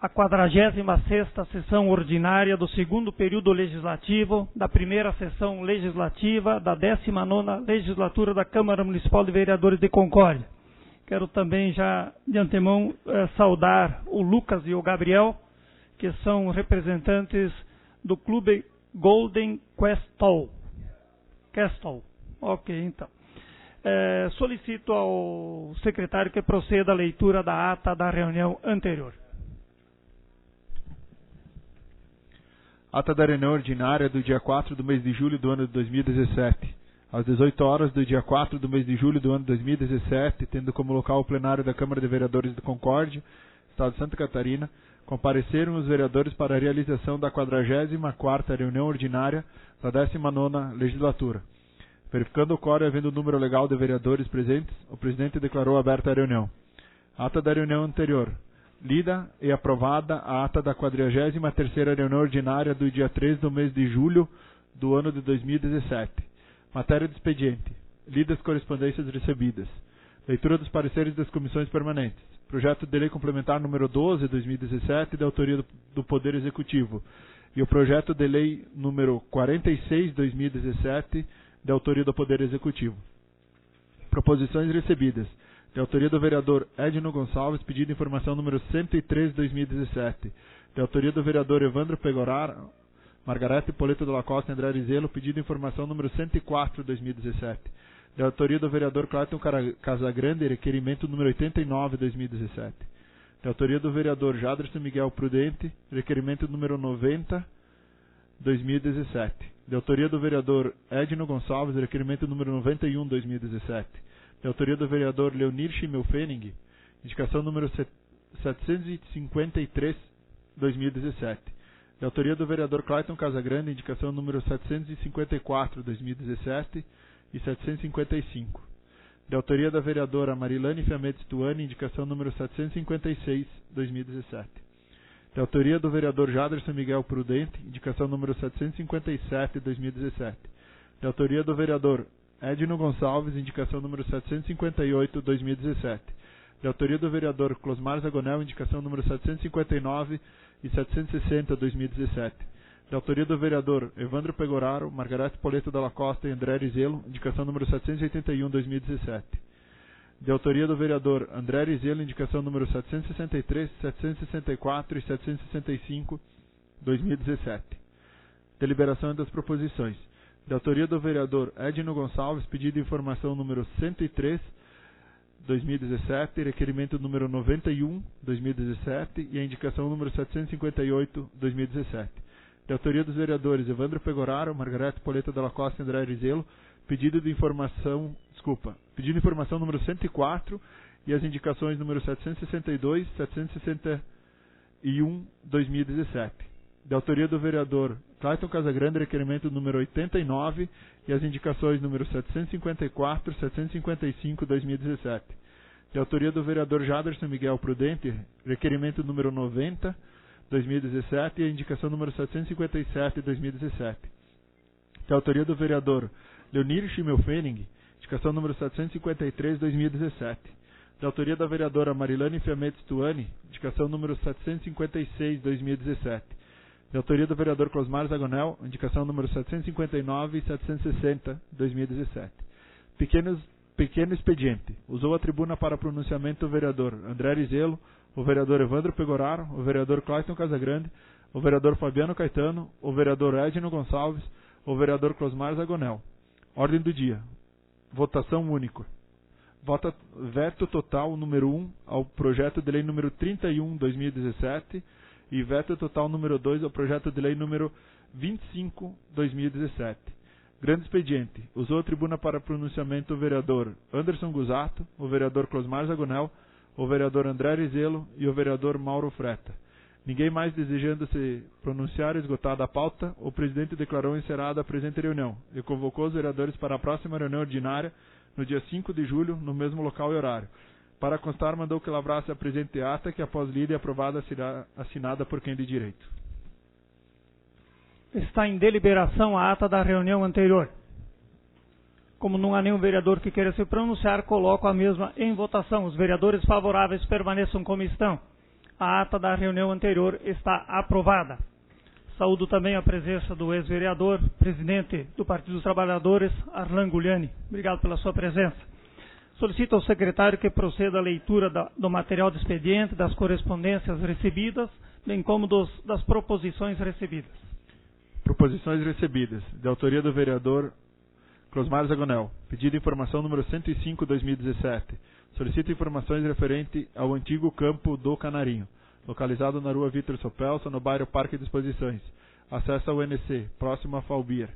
a 46ª sessão ordinária do segundo período legislativo da primeira sessão legislativa da 19ª legislatura da Câmara Municipal de Vereadores de Concórdia. Quero também já de antemão saudar o Lucas e o Gabriel, que são representantes do Clube Golden Castle. Ok, então. Solicito ao secretário que proceda à leitura da ata da reunião anterior. Ata da reunião ordinária do dia 4 do mês de julho do ano de 2017. Às 18 horas do dia 4 do mês de julho do ano de 2017, tendo como local o plenário da Câmara de Vereadores de Concórdia, Estado de Santa Catarina, compareceram os vereadores para a realização da 44ª reunião ordinária da 19ª legislatura. Verificando o quórum e havendo o número legal de vereadores presentes, o presidente declarou aberta a reunião. Ata da reunião anterior. Lida e aprovada a ata da 43ª reunião ordinária do dia 3 do mês de julho do ano de 2017. Matéria do expediente. Lidas correspondências recebidas. Leitura dos pareceres das comissões permanentes. Projeto de lei complementar número 12 de 2017, da autoria do Poder Executivo. E o projeto de lei número 46 de 2017, da autoria do Poder Executivo. Proposições recebidas. De autoria do vereador Edno Gonçalves, pedido de informação número 103 de 2017. De autoria do vereador Evandro Pegoraro, Margarete Polito de la Costa e André Arizelo, pedido de informação número 104 de 2017. De autoria do vereador Clayton Casagrande, requerimento número 89 de 2017. De autoria do vereador Jadrson Miguel Prudente, requerimento número 90 de 2017. De autoria do vereador Edno Gonçalves, requerimento número 91 de 2017. De autoria do vereador Leonir Schimmelfenning, indicação número 753 de 2017. De autoria do vereador Clayton Casagrande, indicação número 754 de 2017 e 755. De autoria da vereadora Marilane Fiametti Tuani, indicação número 756 de 2017. De autoria do vereador Jadrson Miguel Prudente, indicação número 757 de 2017. De autoria do vereador Edno Gonçalves, indicação número 758 de 2017. De autoria do vereador Closmar Zagonel, indicação número 759 e 760 de 2017. De autoria do vereador Evandro Pegoraro, Margarete Polito de la Costa e André Arizelo, indicação número 781 de 2017. De autoria do vereador André Arizelo, indicação número 763, 764 e 765 de 2017. Deliberação das proposições. De autoria do vereador Edno Gonçalves, pedido de informação número 103, 2017, requerimento número 91, 2017 e a indicação número 758, 2017. De autoria dos vereadores Evandro Pegoraro, Margarete Polito de la Costa e André Arizelo, pedido de informação número 104 e as indicações número 762, 761, 2017. De autoria do vereador Clayton Casagrande, requerimento número 89 e as indicações número 754, 755, 2017. De autoria do vereador Jadrson Miguel Prudente, requerimento número 90, 2017 e a indicação número 757, 2017. De autoria do vereador Leonir Schimmelfenning, indicação número 753, 2017. De autoria da vereadora Marilane Fiametti Tuani, indicação número 756, 2017. De autoria do vereador Closmar Zagonel, indicação número 759 e 760, 2017. Pequeno expediente. Usou a tribuna para pronunciamento o vereador André Arizelo, o vereador Evandro Pegoraro, o vereador Clayton Casagrande, o vereador Fabiano Caetano, o vereador Edno Gonçalves, o vereador Closmar Zagonel. Ordem do dia. Votação única. Veto total número 1 ao projeto de lei número 31, 2017 e veto total número 2 ao projeto de lei número 25, 2017. Grande expediente. Usou a tribuna para pronunciamento o vereador Anderson Gusato, o vereador Closmar Zagonel, o vereador André Arizelo e o vereador Mauro Freta. Ninguém mais desejando se pronunciar, esgotada a pauta, o presidente declarou encerrada a presente reunião e convocou os vereadores para a próxima reunião ordinária no dia 5 de julho, no mesmo local e horário. Para constar, mandou que lavrasse a presente ata, que após lida e aprovada será assinada por quem de direito. Está em deliberação a ata da reunião anterior. Como não há nenhum vereador que queira se pronunciar, coloco a mesma em votação. Os vereadores favoráveis permaneçam como estão. A ata da reunião anterior está aprovada. Saúdo também a presença do ex-vereador, presidente do Partido dos Trabalhadores, Arlan Gugliani. Obrigado pela sua presença. Solicito ao secretário que proceda à leitura do material de expediente, das correspondências recebidas, bem como das proposições recebidas. Proposições recebidas. De autoria do vereador Closmar Zagonel. Pedido de informação número 105/2017. Solicito informações referente ao antigo campo do Canarinho, localizado na rua Vitor Sopelso, no bairro Parque de Exposições. Acesso ao UNC, próximo a Falbir.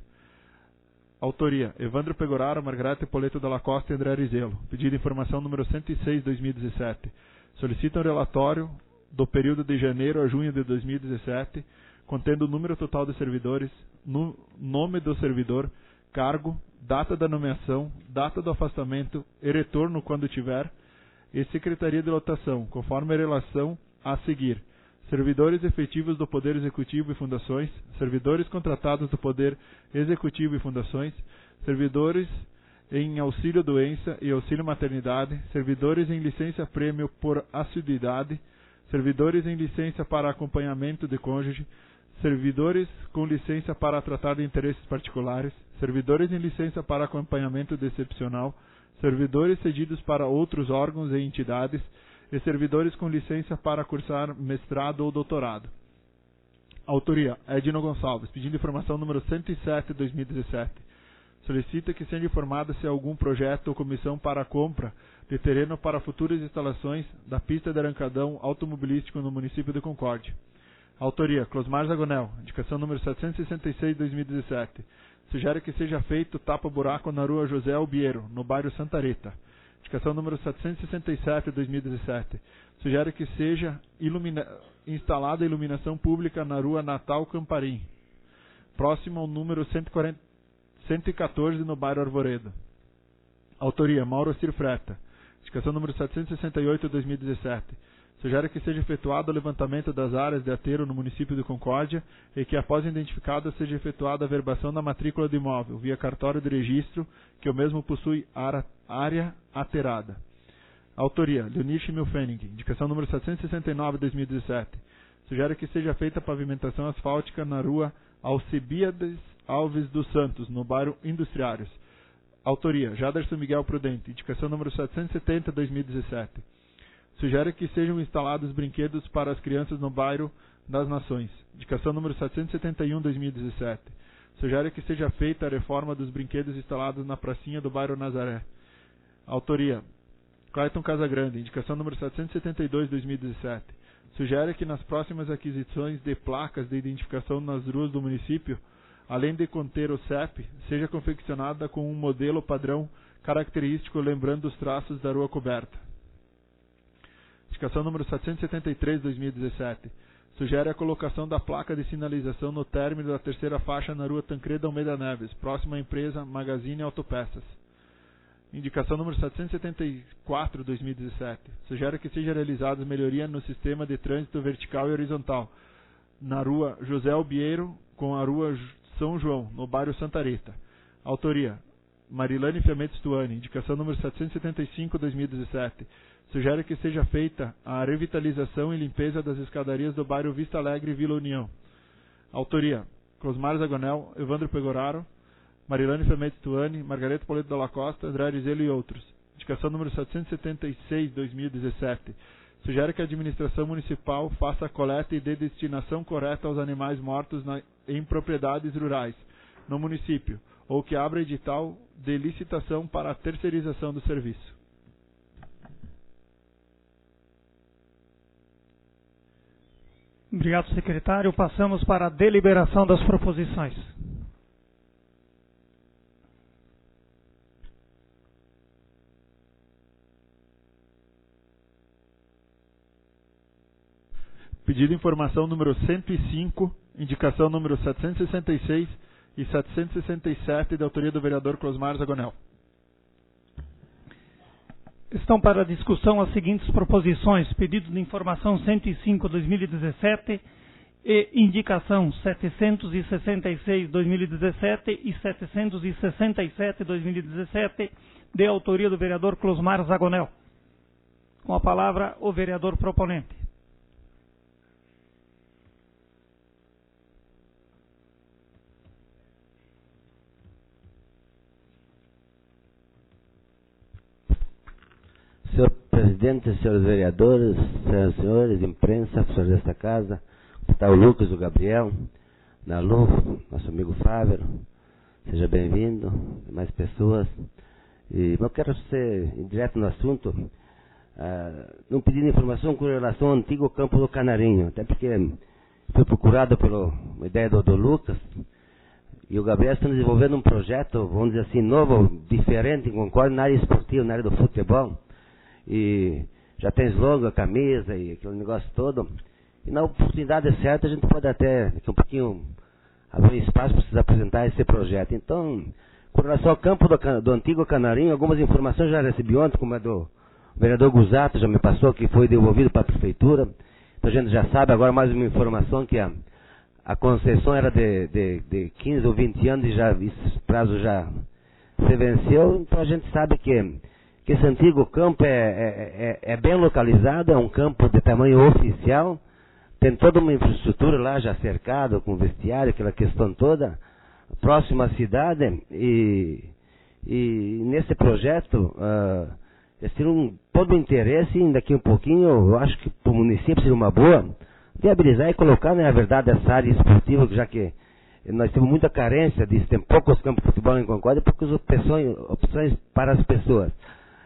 Autoria: Evandro Pegoraro, Margarete Poleto Dalla Costa e André Arizelo. Pedido de informação número 106/2017. Solicita um relatório do período de janeiro a junho de 2017, contendo o número total de servidores, nome do servidor, cargo, data da nomeação, data do afastamento e retorno quando tiver, e secretaria de lotação, conforme a relação a seguir: servidores efetivos do Poder Executivo e fundações, servidores contratados do Poder Executivo e fundações, servidores em auxílio-doença e auxílio-maternidade, servidores em licença-prêmio por assiduidade, servidores em licença para acompanhamento de cônjuge, servidores com licença para tratar de interesses particulares, servidores em licença para acompanhamento excepcional, servidores cedidos para outros órgãos e entidades, e servidores com licença para cursar mestrado ou doutorado. Autoria: Edno Gonçalves. Pedindo informação número 107/2017. Solicita que seja informada se há algum projeto ou comissão para a compra de terreno para futuras instalações da pista de arrancadão automobilístico no município de Concórdia. Autoria: Closmar Zagonel. Indicação número 766/2017. Sugere que seja feito tapa-buraco na rua José Albiero, no bairro Santa Rita. Indicação número 767/2017. Sugere que seja instalada iluminação pública na rua Natal Camparim, próximo ao número 114, no bairro Arvoredo. Autoria: Mauro Cir Freta. Indicação número 768/2017. Sugere que seja efetuado o levantamento das áreas de aterro no município de Concórdia e que, após identificada, seja efetuada a verbação da matrícula do imóvel, via cartório de registro, que o mesmo possui área aterrada. Autoria: Leonir Schimmelfennig. Indicação número 769/2017. Sugere que seja feita a pavimentação asfáltica na rua Alcebiades Alves dos Santos, no bairro Industriários. Autoria: Jaderson Miguel Prudente. Indicação número 770/2017. Sugere que sejam instalados brinquedos para as crianças no bairro das Nações. Indicação número 771/2017. Sugere que seja feita a reforma dos brinquedos instalados na pracinha do bairro Nazaré. Autoria: Clayton Casagrande. Indicação número 772/2017. Sugere que nas próximas aquisições de placas de identificação nas ruas do município, além de conter o CEP, seja confeccionada com um modelo padrão característico lembrando os traços da rua coberta. Indicação número 773/2017. Sugere a colocação da placa de sinalização no término da terceira faixa na rua Tancredo Almeida Neves, próxima à empresa Magazine Autopeças. Indicação número 774/2017. Sugere que seja realizada melhoria no sistema de trânsito vertical e horizontal na rua José Albiero com a rua São João, no bairro Santa Rita. Autoria: Marilane Fiametes Tuani. Indicação número 775/2017. Sugere que seja feita a revitalização e limpeza das escadarias do bairro Vista Alegre e Vila União. Autoria: Closmar Zagonel, Evandro Pegoraro, Marilane Fiametes Tuani, Margarete Poleto Dalla Costa, André Arizelo e outros. Indicação número 776/2017. Sugere que a administração municipal faça a coleta e dê destinação correta aos animais mortos em propriedades rurais no município, ou que abra edital de licitação para a terceirização do serviço. Obrigado, secretário. Passamos para a deliberação das proposições. Pedido de informação número 105, indicação número 766 e 767, de autoria do vereador Closmar Zagonel. Estão para discussão as seguintes proposições: pedido de informação 105/2017 e indicação 766/2017 e 767/2017, de autoria do vereador Closmar Zagonel. Com a palavra, o vereador proponente. presidente, senhores vereadores, senhoras e senhores, imprensa, professores desta casa, está o Lucas, o Gabriel, Nalu, nosso amigo Fávero, seja bem-vindo, mais pessoas. E eu quero ser direto no assunto, não pedindo informação com relação ao antigo campo do Canarinho, até porque foi procurado pela ideia do Lucas, e o Gabriel está desenvolvendo um projeto, vamos dizer assim, novo, diferente, em Concórdia, na área esportiva, na área do futebol, e já tem slogan, camisa e aquele negócio todo, e na oportunidade certa a gente pode até, daqui um pouquinho, abrir espaço para vocês apresentar esse projeto. Então, com relação ao campo do antigo Canarinho, algumas informações já recebi ontem, como a do vereador Gusato, já me passou, que foi devolvido para a prefeitura. Então a gente já sabe, agora mais uma informação, que a concessão era de 15 ou 20 anos e já esse prazo já se venceu. Então a gente sabe que esse antigo campo é bem localizado, é um campo de tamanho oficial, tem toda uma infraestrutura lá já cercado, com vestiário, aquela questão toda, próximo à cidade, e nesse projeto eles tiram todo o interesse, e daqui um pouquinho, eu acho que para o município seria uma boa, viabilizar e colocar, na verdade, essa área esportiva, já que nós temos muita carência disso, tem poucos campos de futebol em Concórdia, poucas opções para as pessoas.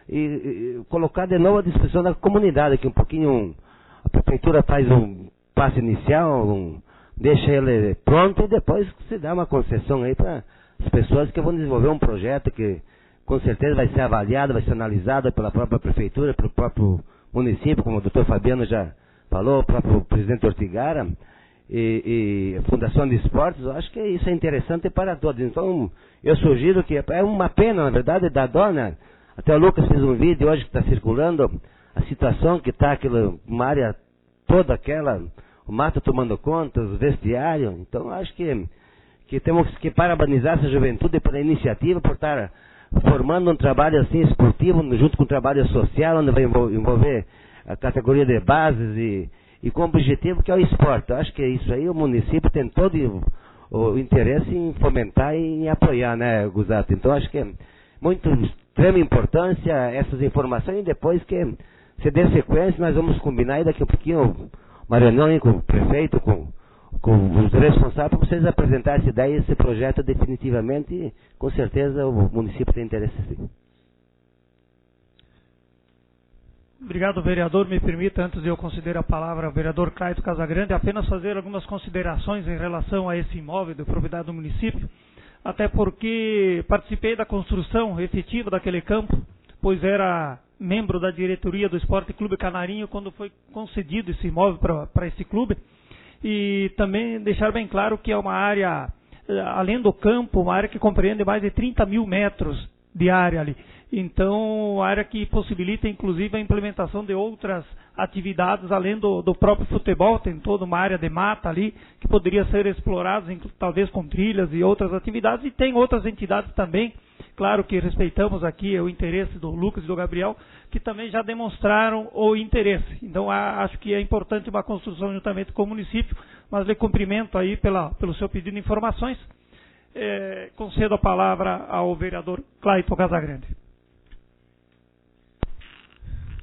E colocar de novo à disposição da comunidade, que um pouquinho a prefeitura faz um passo inicial, deixa ele pronto, e depois se dá uma concessão aí para as pessoas que vão desenvolver um projeto que com certeza vai ser avaliado, vai ser analisado pela própria prefeitura, pelo próprio município, como o doutor Fabiano já falou, o próprio presidente Ortigara, e a Fundação de Esportes. Eu acho que isso é interessante para todos. Então, eu sugiro que é uma pena, na verdade, da dona. Até o Lucas fez um vídeo hoje que está circulando, a situação que está uma área toda aquela, o mato tomando conta, os vestiários. Então, acho que temos que parabenizar essa juventude pela iniciativa, por estar formando um trabalho assim esportivo, junto com o trabalho social, onde vai envolver a categoria de bases e com o objetivo que é o esporte. Eu acho que isso aí o município tem todo o interesse em fomentar e em apoiar, né, Gusato? Então, acho que é muito extrema importância essas informações, e depois que se dê sequência, nós vamos combinar, e daqui a pouquinho uma reunião com o prefeito, com os responsáveis, para vocês apresentarem essa ideia, esse projeto definitivamente, e com certeza o município tem interesse sim. Obrigado, vereador. Me permita, antes de eu conceder a palavra ao vereador Clayton Casagrande, apenas fazer algumas considerações em relação a esse imóvel de propriedade do município, até porque participei da construção efetiva daquele campo, pois era membro da diretoria do Esporte Clube Canarinho quando foi concedido esse imóvel para esse clube. E também deixar bem claro que é uma área, além do campo, uma área que compreende mais de 30 mil metros de área ali. Então, área que possibilita, inclusive, a implementação de outras atividades, além do próprio futebol. Tem toda uma área de mata ali, que poderia ser explorada, talvez com trilhas e outras atividades. E tem outras entidades também, claro que respeitamos aqui o interesse do Lucas e do Gabriel, que também já demonstraram o interesse. Então, acho que é importante uma construção juntamente com o município, mas lhe cumprimento aí pelo seu pedido de informações. Concedo a palavra ao vereador Clayton Casagrande.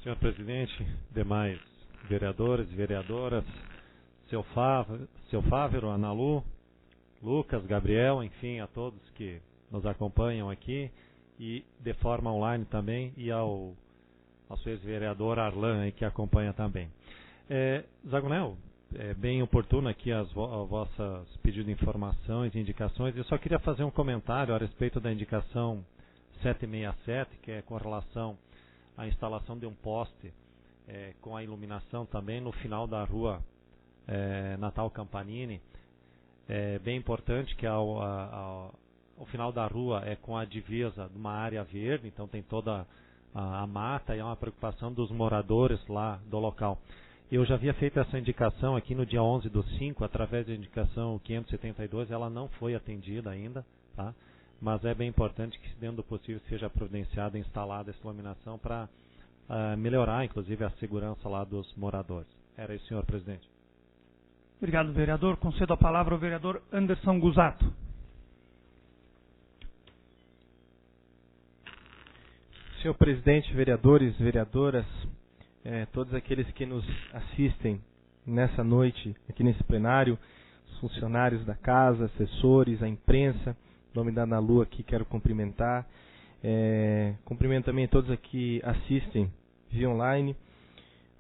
Senhor presidente, demais vereadores e vereadoras, seu Fávero, Analu, Lucas, Gabriel, enfim, a todos que nos acompanham aqui, e de forma online também, e ao nosso ex-vereador Arlan, aí, que acompanha também. Zagonel, é bem oportuno aqui as vossas pedidos de informações e indicações. Eu só queria fazer um comentário a respeito da indicação 767, que é com relação à instalação de um poste com a iluminação também no final da rua Natal Campanini. É bem importante que o final da rua é com a divisa de uma área verde, então tem toda a mata, e é uma preocupação dos moradores lá do local. Eu já havia feito essa indicação aqui no dia 11/5, através da indicação 572, ela não foi atendida ainda, tá? Mas é bem importante que, dentro do possível, seja providenciada e instalada essa iluminação para melhorar, inclusive, a segurança lá dos moradores. Era isso, senhor presidente. Obrigado, vereador. Concedo a palavra ao vereador Anderson Gusato. Senhor presidente, vereadores, vereadoras, todos aqueles que nos assistem nessa noite, aqui nesse plenário, os funcionários da casa, assessores, a imprensa, em nome da Analu aqui quero cumprimentar. Cumprimento também todos aqui que assistem via online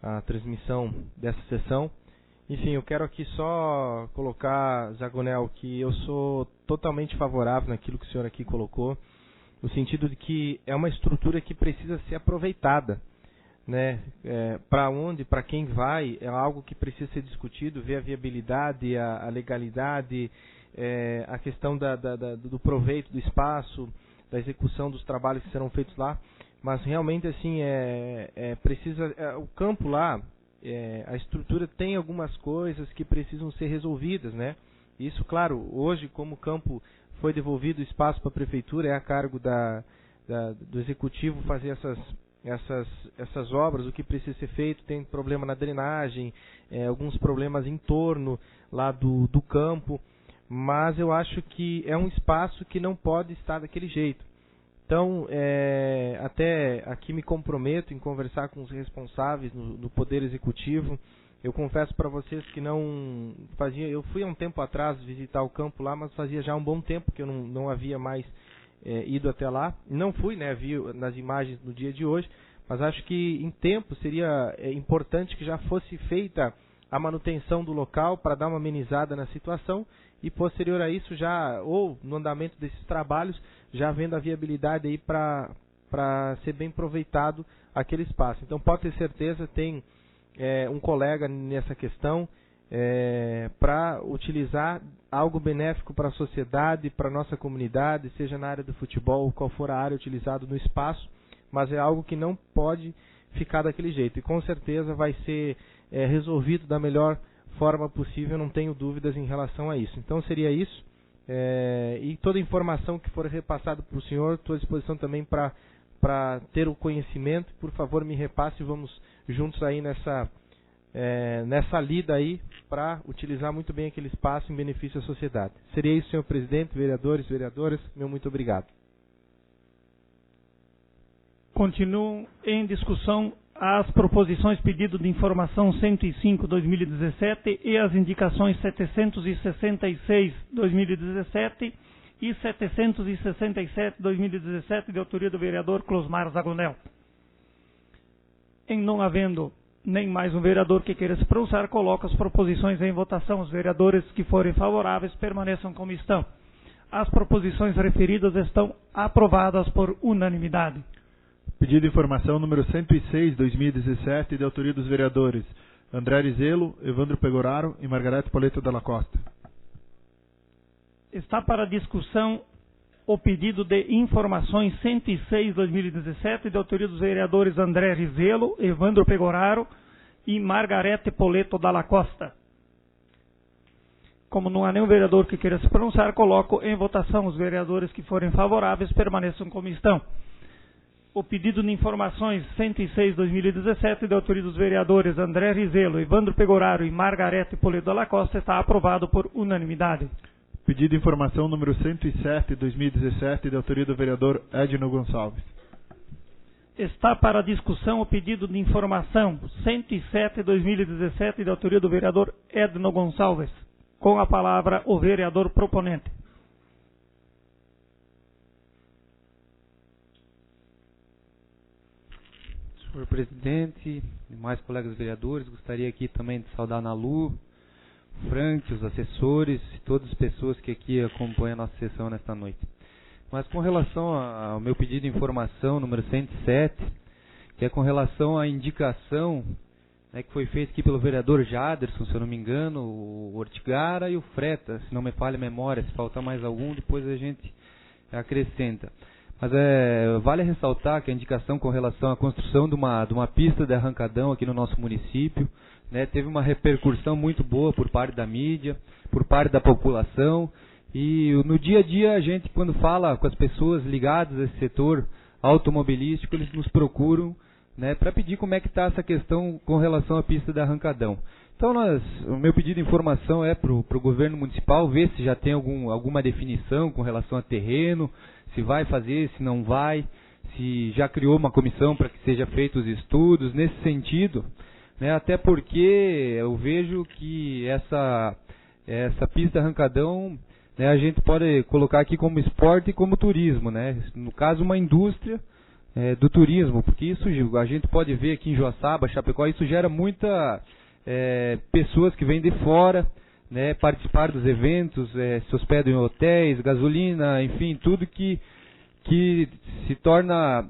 a transmissão dessa sessão. Enfim, eu quero aqui só colocar, Zagonel, que eu sou totalmente favorável naquilo que o senhor aqui colocou, no sentido de que é uma estrutura que precisa ser aproveitada, né? Para onde, para quem vai, é algo que precisa ser discutido, ver a viabilidade, a legalidade, a questão do proveito do espaço, da execução dos trabalhos que serão feitos lá, mas realmente assim precisa o campo lá. A estrutura tem algumas coisas que precisam ser resolvidas, né? Isso, claro, hoje, como o campo foi devolvido o espaço para a prefeitura, é a cargo do executivo fazer essas obras, o que precisa ser feito. Tem problema na drenagem, alguns problemas em torno lá do campo, mas eu acho que é um espaço que não pode estar daquele jeito. Então, até aqui me comprometo em conversar com os responsáveis no Poder Executivo. Eu confesso para vocês que não fazia... Eu fui há um tempo atrás visitar o campo lá, mas fazia já um bom tempo que eu não havia mais ido até lá. Não fui, né? Vi nas imagens no dia de hoje, mas acho que em tempo seria importante que já fosse feita a manutenção do local para dar uma amenizada na situação e posterior a isso já, ou no andamento desses trabalhos, já vendo a viabilidade aí para ser bem aproveitado aquele espaço. Então pode ter certeza, tem um colega nessa questão para utilizar algo benéfico para a sociedade, para a nossa comunidade, seja na área do futebol, qual for a área utilizada no espaço, mas é algo que não pode ficar daquele jeito e com certeza vai ser resolvido da melhor forma possível, não tenho dúvidas em relação a isso. Então seria isso, e toda informação que for repassada para o senhor, estou à disposição também para ter o conhecimento. Por favor, me repasse, vamos juntos aí nessa lida aí para utilizar muito bem aquele espaço em benefício da sociedade. Seria isso, senhor presidente, vereadores, vereadoras, meu muito obrigado. Continuam em discussão as proposições pedido de informação 105/2017 e as indicações 766/2017 e 767/2017 de autoria do vereador Closmar Zagonel. Em não havendo nem mais um vereador que queira se pronunciar, coloco as proposições em votação. Os vereadores que forem favoráveis permaneçam como estão. As proposições referidas estão aprovadas por unanimidade. Pedido de informação número 106/2017, de autoria dos vereadores André Arizelo, Evandro Pegoraro e Margarete Poleto Dalla Costa. Está para discussão o pedido de informações 106/2017, de autoria dos vereadores André Arizelo, Evandro Pegoraro e Margarete Poleto Dalla Costa. Como não há nenhum vereador que queira se pronunciar, coloco em votação. Os vereadores que forem favoráveis permaneçam como estão. O pedido de informações 106/2017, de autoria dos vereadores André Arizelo, Evandro Pegoraro e Margarete Poleto Dalla Costa, está aprovado por unanimidade. Pedido de informação número 107/2017, de autoria do vereador Edno Gonçalves. Está para discussão o pedido de informação 107/2017, de autoria do vereador Edno Gonçalves. Com a palavra o vereador proponente. Senhor presidente, demais colegas vereadores, gostaria aqui também de saudar a Analu, Frank, os assessores e todas as pessoas que aqui acompanham a nossa sessão nesta noite. Mas com relação ao meu pedido de informação número 107, que é com relação à indicação, né, que foi feita aqui pelo vereador Jaderson, se eu não me engano, o Ortigara e o Freta, se não me falha a memória, se faltar mais algum, depois a gente acrescenta. Mas vale ressaltar que a indicação com relação à construção de uma pista de arrancadão aqui no nosso município, né, teve uma repercussão muito boa por parte da mídia, por parte da população, e no dia a dia a gente, quando fala com as pessoas ligadas a esse setor automobilístico, eles nos procuram, né, para pedir como é que está essa questão com relação à pista de arrancadão. Então o meu pedido de informação é para o governo municipal ver se já tem alguma definição com relação a terreno, se vai fazer, se não vai, se já criou uma comissão para que seja feitos os estudos nesse sentido, né, até porque eu vejo que essa pista Arrancadão, né, a gente pode colocar aqui como esporte e como turismo, né, no caso uma indústria do turismo, porque isso a gente pode ver aqui em Joaçaba, Chapecó, isso gera muita pessoas que vêm de fora, né, participar dos eventos, se hospedam em hotéis, gasolina, enfim, tudo que se torna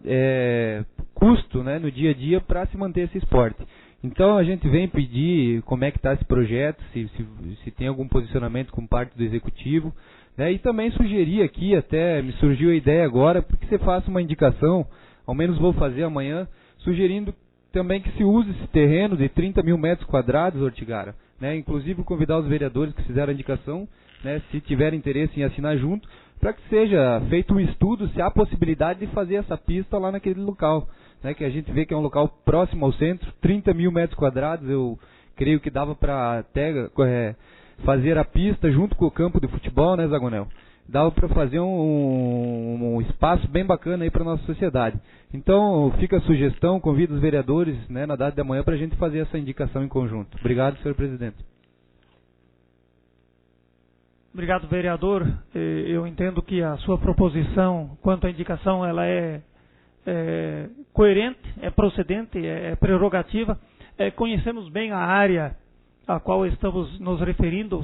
custo, né, no dia a dia para se manter esse esporte. Então a gente vem pedir como é que está esse projeto, se tem algum posicionamento com parte do executivo, né, e também sugerir aqui, até me surgiu a ideia agora, porque você faça uma indicação, ao menos vou fazer amanhã, sugerindo também que se use esse terreno de 30 mil metros quadrados, Ortigara, né, inclusive convidar os vereadores que fizeram a indicação, né, se tiverem interesse em assinar junto, para que seja feito um estudo se há possibilidade de fazer essa pista lá naquele local, né, que a gente vê que é um local próximo ao centro, 30 mil metros quadrados, eu creio que dava para até fazer a pista junto com o campo de futebol, né, Zagonel? Dava para fazer um espaço bem bacana aí para nossa sociedade. Então, fica a sugestão, convido os vereadores, né, na data de amanhã para a gente fazer essa indicação em conjunto. Obrigado, senhor presidente. Obrigado, vereador. Eu entendo que a sua proposição quanto à indicação ela é coerente, é procedente, é prerrogativa. Conhecemos bem a área a qual estamos nos referindo,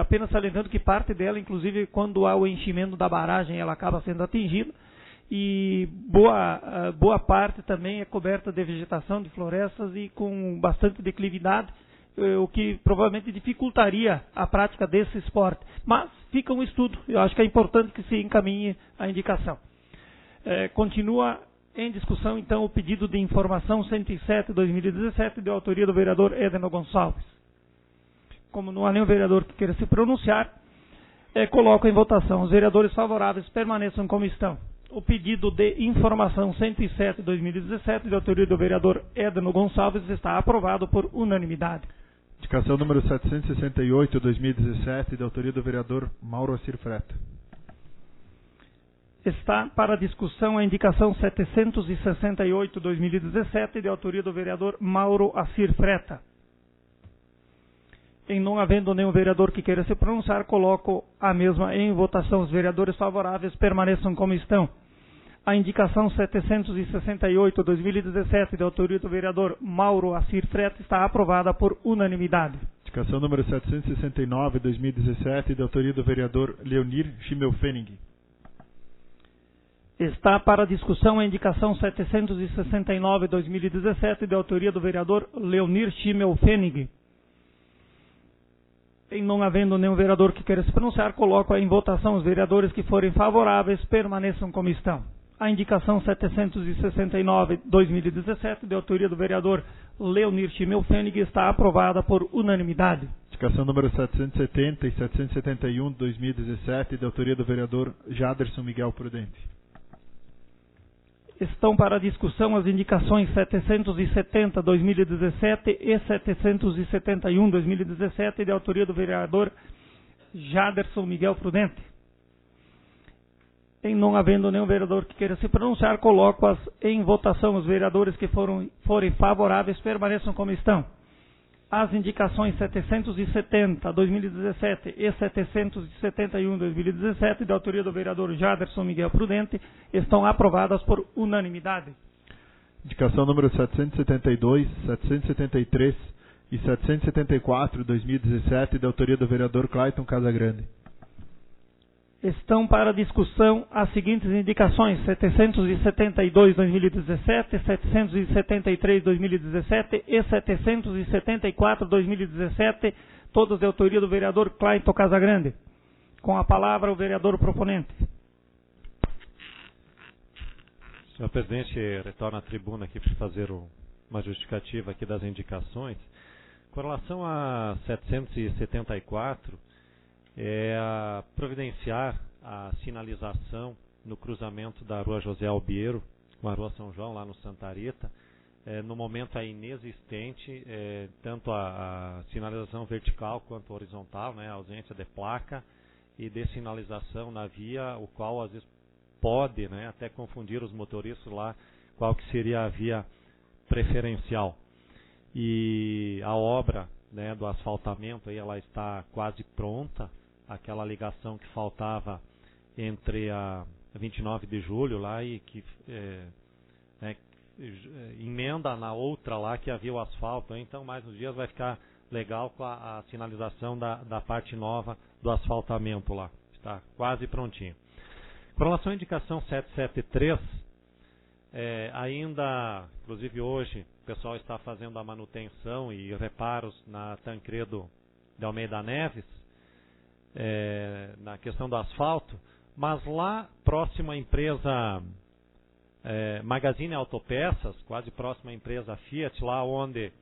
apenas salientando que parte dela, inclusive quando há o enchimento da barragem, ela acaba sendo atingida, e boa parte também é coberta de vegetação, de florestas e com bastante declividade, o que provavelmente dificultaria a prática desse esporte. Mas fica um estudo, eu acho que é importante que se encaminhe a indicação. Continua em discussão, então, o pedido de informação 107/2017, de autoria do vereador Edeno Gonçalves. Como não há nenhum vereador que queira se pronunciar, coloco em votação. Os vereadores favoráveis permaneçam como estão. O pedido de informação 107/2017, de autoria do vereador Edeno Gonçalves, está aprovado por unanimidade. Indicação número 768/2017, de autoria do vereador Mauro Assir Freta. Está para discussão a indicação 768/2017, de autoria do vereador Mauro Assir Freta. Em não havendo nenhum vereador que queira se pronunciar, coloco a mesma em votação. Os vereadores favoráveis permaneçam como estão. A indicação 768/2017, de autoria do vereador Mauro Assir Freta, está aprovada por unanimidade. Indicação número 769/2017, de autoria do vereador Leonir Schimmelpfennig. Está para discussão a indicação 769/2017, de autoria do vereador Leonir Schimmelpfennig. Em não havendo nenhum vereador que queira se pronunciar, coloco em votação. Os vereadores que forem favoráveis permaneçam como estão. A indicação 769/2017, de autoria do vereador Leonir Schimmelpfennig, está aprovada por unanimidade. Indicação número 770 e 771/2017, de autoria do vereador Jaderson Miguel Prudente. Estão para discussão as indicações 770/2017 e 771/2017, de autoria do vereador Jaderson Miguel Prudente. Em não havendo nenhum vereador que queira se pronunciar, coloco-as em votação. Os vereadores que forem favoráveis permaneçam como estão. As indicações 770/2017 e 771/2017, de autoria do vereador Jaderson Miguel Prudente, estão aprovadas por unanimidade. Indicação número 772, 773 e 774/2017, de autoria do vereador Clayton Casagrande. Estão para discussão as seguintes indicações: 772/2017, 773/2017 e 774/2017, todas de autoria do vereador Clayton Casagrande. Com a palavra o vereador proponente. Senhor presidente, retorno à tribuna aqui para fazer uma justificativa aqui das indicações. Com relação a 774, a providenciar a sinalização no cruzamento da Rua José Albiero com a Rua São João, lá no Santa Rita, no momento é inexistente, tanto a sinalização vertical quanto horizontal, né, a ausência de placa e de sinalização na via, o qual às vezes pode, né, até confundir os motoristas lá qual que seria a via preferencial. E a obra, né, do asfaltamento aí, ela está quase pronta. Aquela ligação que faltava entre a 29 de julho lá e que emenda na outra lá que havia o asfalto. Então, mais uns dias vai ficar legal com a sinalização da parte nova do asfaltamento lá. Está quase prontinho. Com relação à indicação 773, ainda, inclusive hoje, o pessoal está fazendo a manutenção e reparos na Tancredo de Almeida Neves, na questão do asfalto, mas lá próximo à empresa Magazine Autopeças, quase próximo à empresa Fiat, lá onde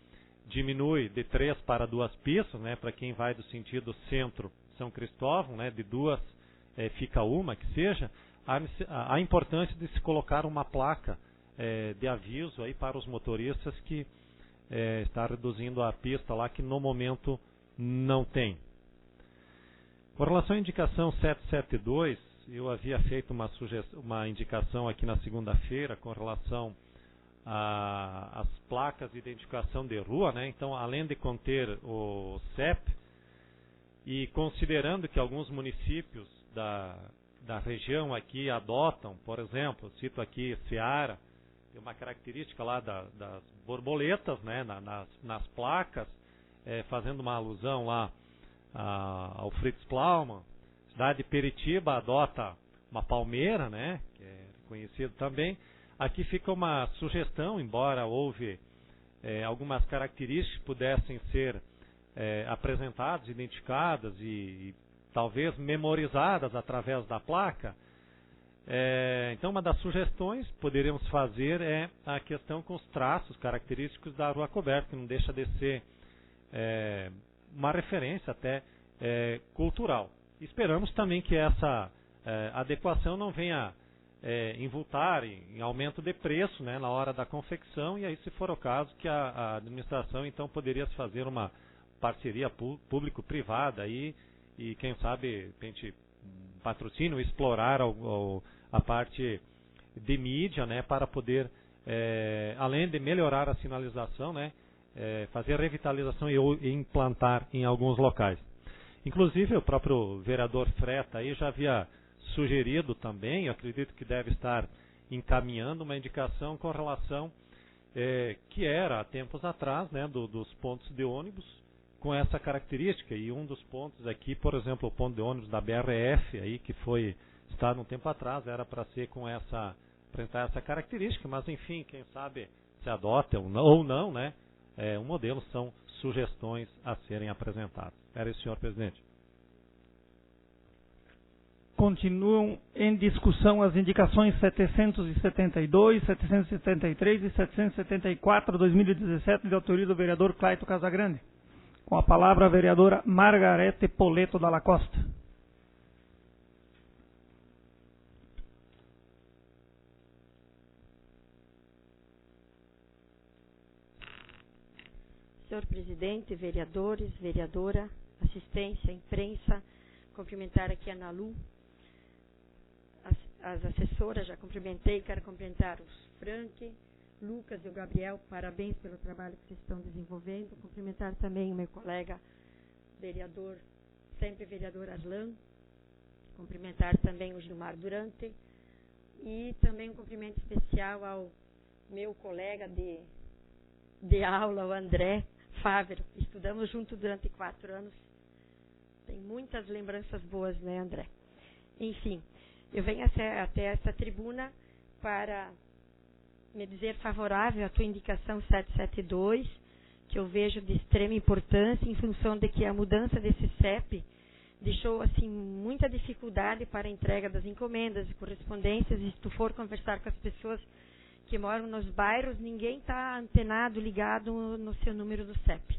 diminui de 3 para 2 pistas, né, para quem vai do sentido centro-São Cristóvão, né, de 2 fica uma, que seja, a importância de se colocar uma placa de aviso aí para os motoristas que está reduzindo a pista lá, que no momento não tem. Com relação à indicação 772, eu havia feito uma indicação aqui na segunda-feira com relação às placas de identificação de rua, né? Então, além de conter o CEP, e considerando que alguns municípios da região aqui adotam, por exemplo, cito aqui Ceará, tem uma característica lá das borboletas, né, nas placas, fazendo uma alusão lá ao Fritz Plaumann. Cidade de Peritiba adota uma palmeira, né, que é conhecido também. Aqui fica uma sugestão, embora houve algumas características que pudessem ser apresentadas, identificadas e talvez memorizadas através da placa. Então, uma das sugestões que poderíamos fazer é a questão com os traços característicos da rua coberta, que não deixa de ser uma referência até cultural. Esperamos também que essa adequação não venha invultar em aumento de preço, né, na hora da confecção, e aí, se for o caso, que a administração então poderia fazer uma parceria público-privada aí, e quem sabe a gente patrocínio, explorar a parte de mídia, né, para poder, além de melhorar a sinalização, né, fazer revitalização e implantar em alguns locais. Inclusive, o próprio vereador Freta aí já havia sugerido também, eu acredito que deve estar encaminhando uma indicação com relação, que era há tempos atrás, né, dos pontos de ônibus com essa característica. E um dos pontos aqui, por exemplo, o ponto de ônibus da BRF, aí, que foi estado um tempo atrás, era para ser com apresentar essa característica, mas enfim, quem sabe se adota ou não, né? Um modelo, são sugestões a serem apresentadas. Era isso, senhor presidente. Continuam em discussão as indicações 772, 773 e 774 de 2017, de autoria do vereador Clayton Casagrande. Com a palavra a vereadora Margarete Poleto Dalla Costa. Senhor presidente, vereadores, vereadora, assistência, imprensa, cumprimentar aqui a Analu, as assessoras, já cumprimentei, quero cumprimentar os Frank, Lucas e o Gabriel, parabéns pelo trabalho que vocês estão desenvolvendo, cumprimentar também o meu colega vereador, sempre vereador Aslan, cumprimentar também o Gilmar Durante e também um cumprimento especial ao meu colega de aula, o André Fávero. Estudamos junto durante 4 anos. Tem muitas lembranças boas, né, André? Enfim, eu venho até essa tribuna para me dizer favorável à tua indicação 772, que eu vejo de extrema importância em função de que a mudança desse CEP deixou assim muita dificuldade para a entrega das encomendas e correspondências. E se tu for conversar com as pessoas que moram nos bairros, ninguém está antenado, ligado no seu número do CEP.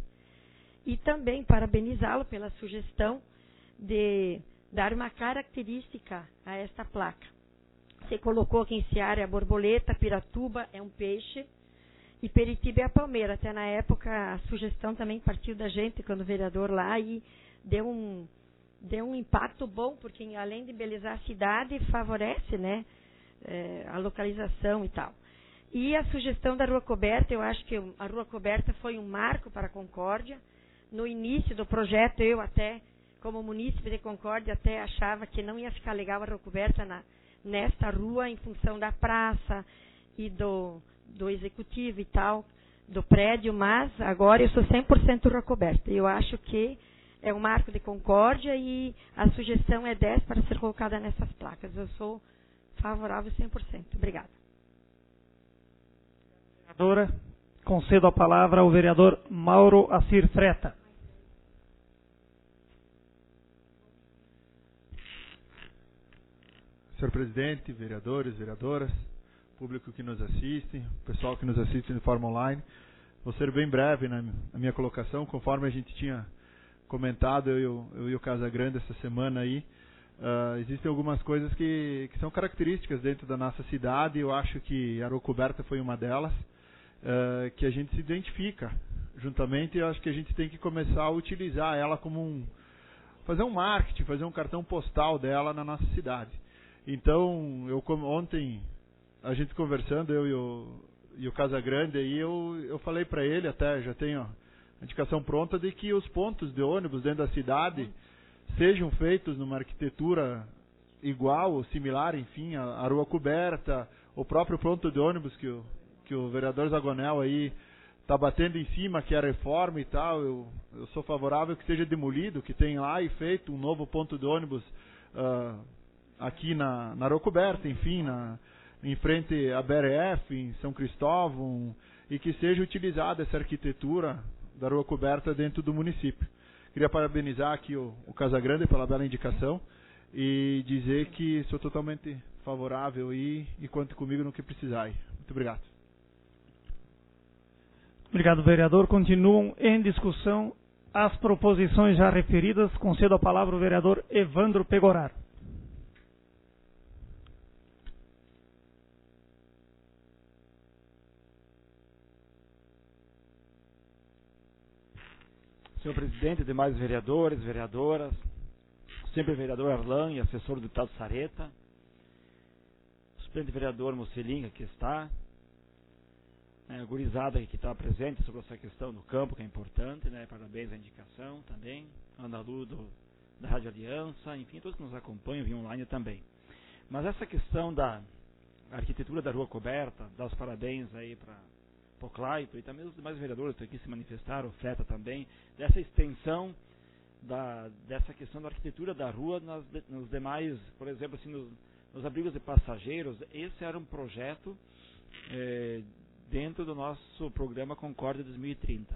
E também parabenizá-lo pela sugestão de dar uma característica a esta placa. Você colocou que em Ceará é a borboleta, Piratuba é um peixe e Peritiba é a palmeira. Até na época a sugestão também partiu da gente, quando o vereador lá, e deu um impacto bom, porque além de embelezar a cidade, favorece, né, a localização e tal. E a sugestão da Rua Coberta, eu acho que a Rua Coberta foi um marco para a Concórdia. No início do projeto, eu até, como munícipe de Concórdia, até achava que não ia ficar legal a Rua Coberta nesta rua, em função da praça e do executivo e tal, do prédio, mas agora eu sou 100% Rua Coberta. Eu acho que é um marco de Concórdia e a sugestão é 10 para ser colocada nessas placas. Eu sou favorável 100%. Obrigada. Vereadora, concedo a palavra ao vereador Mauro Assir Freta. Senhor presidente, vereadores, vereadoras, público que nos assiste, pessoal que nos assiste de forma online, vou ser bem breve na minha colocação, conforme a gente tinha comentado, eu e o Casagrande essa semana aí. Existem algumas coisas que são características dentro da nossa cidade, eu acho que a Rua Coberta foi uma delas, que a gente se identifica juntamente, e eu acho que a gente tem que começar a utilizar ela como fazer um marketing, fazer um cartão postal dela na nossa cidade. Então, ontem, a gente conversando, eu e o Casagrande, aí eu falei para ele, até já tenho a indicação pronta, de que os pontos de ônibus dentro da cidade sejam feitos numa arquitetura igual ou similar, enfim, a Rua Coberta, o próprio ponto de ônibus que o vereador Zagonel aí está batendo em cima, que é a reforma e tal, eu sou favorável que seja demolido, que tenha lá e feito um novo ponto de ônibus aqui na Rua Coberta, enfim, em frente à BRF, em São Cristóvão, e que seja utilizada essa arquitetura da Rua Coberta dentro do município. Queria parabenizar aqui o Casagrande pela bela indicação e dizer que sou totalmente favorável e conte comigo no que precisar. Muito obrigado. Obrigado, vereador. Continuam em discussão as proposições já referidas. Concedo a palavra ao vereador Evandro Pegoraro. Senhor presidente, demais vereadores, vereadoras, sempre o vereador Arlan e assessor do deputado Sareta, o suplente vereador Mocelinha, que está, a gurizada que está presente sobre essa questão do campo, que é importante, parabéns à indicação também, Ana Lu da Rádio Aliança, enfim, todos que nos acompanham via online também. Mas essa questão da arquitetura da Rua Coberta, dá os parabéns aí para o Claito e também os demais vereadores que aqui se manifestaram, o Freta também, dessa extensão dessa questão da arquitetura da rua nos demais, por exemplo, assim, nos abrigos de passageiros. Esse era um projeto dentro do nosso programa Concórdia 2030,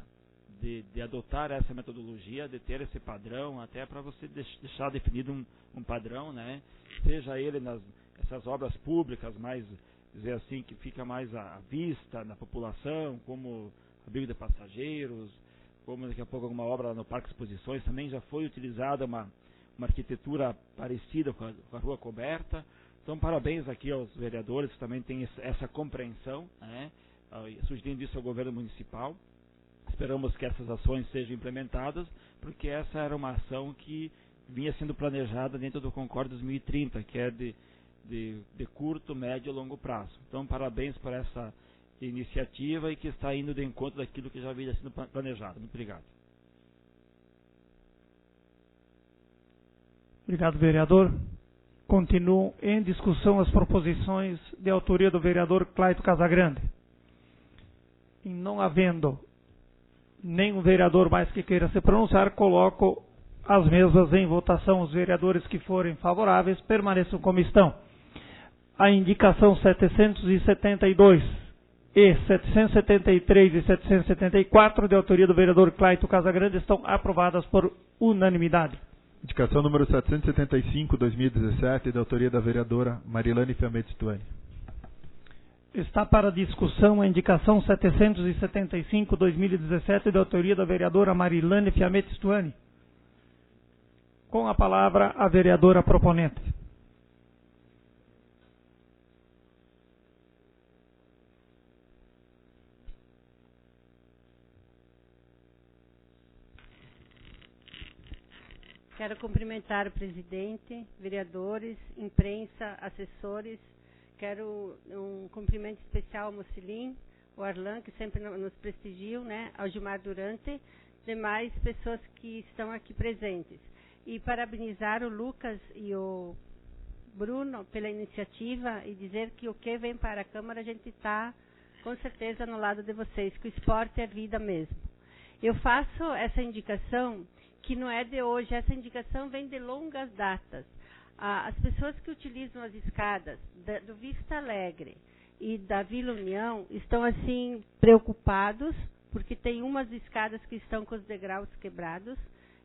de adotar essa metodologia, de ter esse padrão, até para você deixar definido um padrão, seja ele essas obras públicas mais, dizer assim, que fica mais à vista da população, como abrigo de passageiros, como daqui a pouco alguma obra lá no Parque Exposições, também já foi utilizada uma arquitetura parecida com a Rua Coberta. Então, parabéns aqui aos vereadores que também têm essa compreensão, sugerindo isso ao governo municipal. Esperamos que essas ações sejam implementadas, porque essa era uma ação que vinha sendo planejada dentro do Concórdia 2030, que é de curto, médio e longo prazo. Então, parabéns por essa iniciativa e que está indo de encontro daquilo que já havia sido planejado. Muito obrigado. Obrigado, vereador. Continuam em discussão as proposições de autoria do vereador Claito Casagrande. E não havendo nenhum vereador mais que queira se pronunciar, coloco as mesas em votação. Os vereadores que forem favoráveis permaneçam como estão. A indicação 772 e 773 e 774, de autoria do vereador Claito Casagrande, estão aprovadas por unanimidade. Indicação número 775, 2017, de autoria da vereadora Marilane Fiamete Stuani. Está para discussão a indicação 775, 2017, de autoria da vereadora Marilane Fiamete Stuani. Com a palavra, a vereadora proponente. Quero cumprimentar o presidente, vereadores, imprensa, assessores Quero um cumprimento especial ao Mocelin, o Arlan, que sempre nos prestigiam, né, ao Gilmar Durante, demais pessoas que estão aqui presentes. E parabenizar o Lucas e o Bruno pela iniciativa e dizer que o que vem para a Câmara a gente está com certeza no lado de vocês, que o esporte é vida mesmo. Eu faço essa indicação que não é de hoje, essa indicação vem de longas datas. As pessoas que utilizam as escadas do Vista Alegre e da Vila União estão assim preocupados, porque tem umas escadas que estão com os degraus quebrados.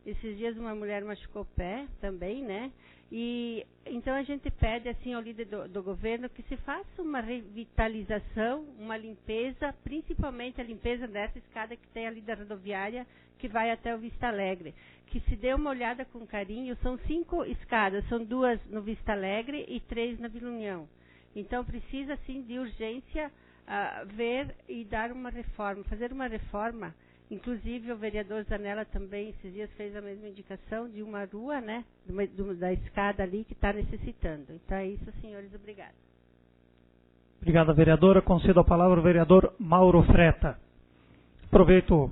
Esses dias uma mulher machucou o pé também, né? E então a gente pede assim ao líder do governo que se faça uma revitalização, uma limpeza, principalmente a limpeza dessa escada que tem ali da rodoviária que vai até o Vista Alegre. Que se dê uma olhada com carinho, são 5 escadas, são 2 no Vista Alegre e 3 na Vila União. Então precisa assim de urgência ver e dar uma reforma, fazer uma reforma. Inclusive o vereador Zanella também esses dias fez a mesma indicação de uma rua, né, da escada ali que está necessitando. Então é isso, senhores, obrigada. Obrigada, vereadora. Concedo a palavra ao vereador Mauro Freta. Aproveito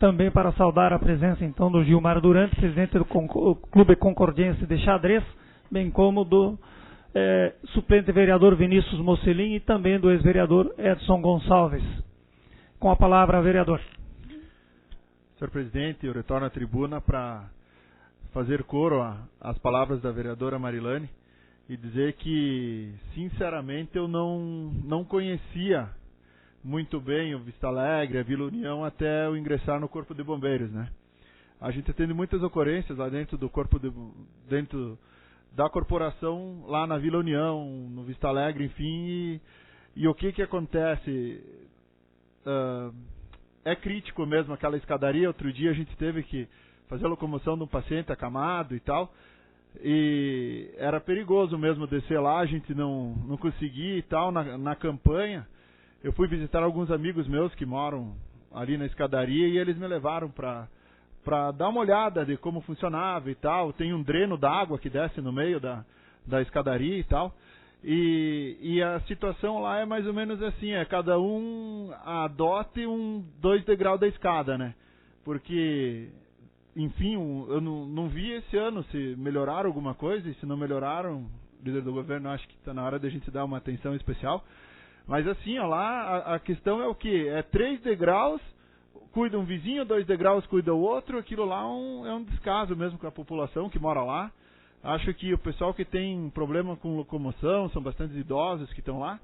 também para saudar a presença então do Gilmar Durante, presidente do Clube Concordiense de Xadrez, bem como do suplente vereador Vinícius Mocelin e também do ex-vereador Edson Gonçalves. Com a palavra, vereador. Senhor presidente, eu retorno à tribuna para fazer coro às palavras da vereadora Marilane e dizer que, sinceramente, eu não conhecia muito bem o Vista Alegre, a Vila União, até eu ingressar no Corpo de Bombeiros, né? A gente tem muitas ocorrências lá dentro do dentro da corporação, lá na Vila União, no Vista Alegre, enfim, e o que acontece? É crítico mesmo aquela escadaria. Outro dia a gente teve que fazer a locomoção de um paciente acamado e tal, e era perigoso mesmo descer lá, a gente não conseguia e tal. Na campanha eu fui visitar alguns amigos meus que moram ali na escadaria e eles me levaram para dar uma olhada de como funcionava e tal. Tem um dreno d'água que desce no meio da escadaria e tal. E a situação lá é mais ou menos assim, cada um adote 2 degraus da escada, né? Porque, enfim, eu não vi esse ano se melhoraram alguma coisa, e se não melhoraram, líder do governo, acho que está na hora da gente dar uma atenção especial. Mas assim, lá a questão é o quê? 3 degraus, cuida um vizinho, 2 degraus cuida o outro. Aquilo lá é um descaso mesmo com a população que mora lá. Acho que o pessoal que tem problema com locomoção, são bastante idosos que estão lá,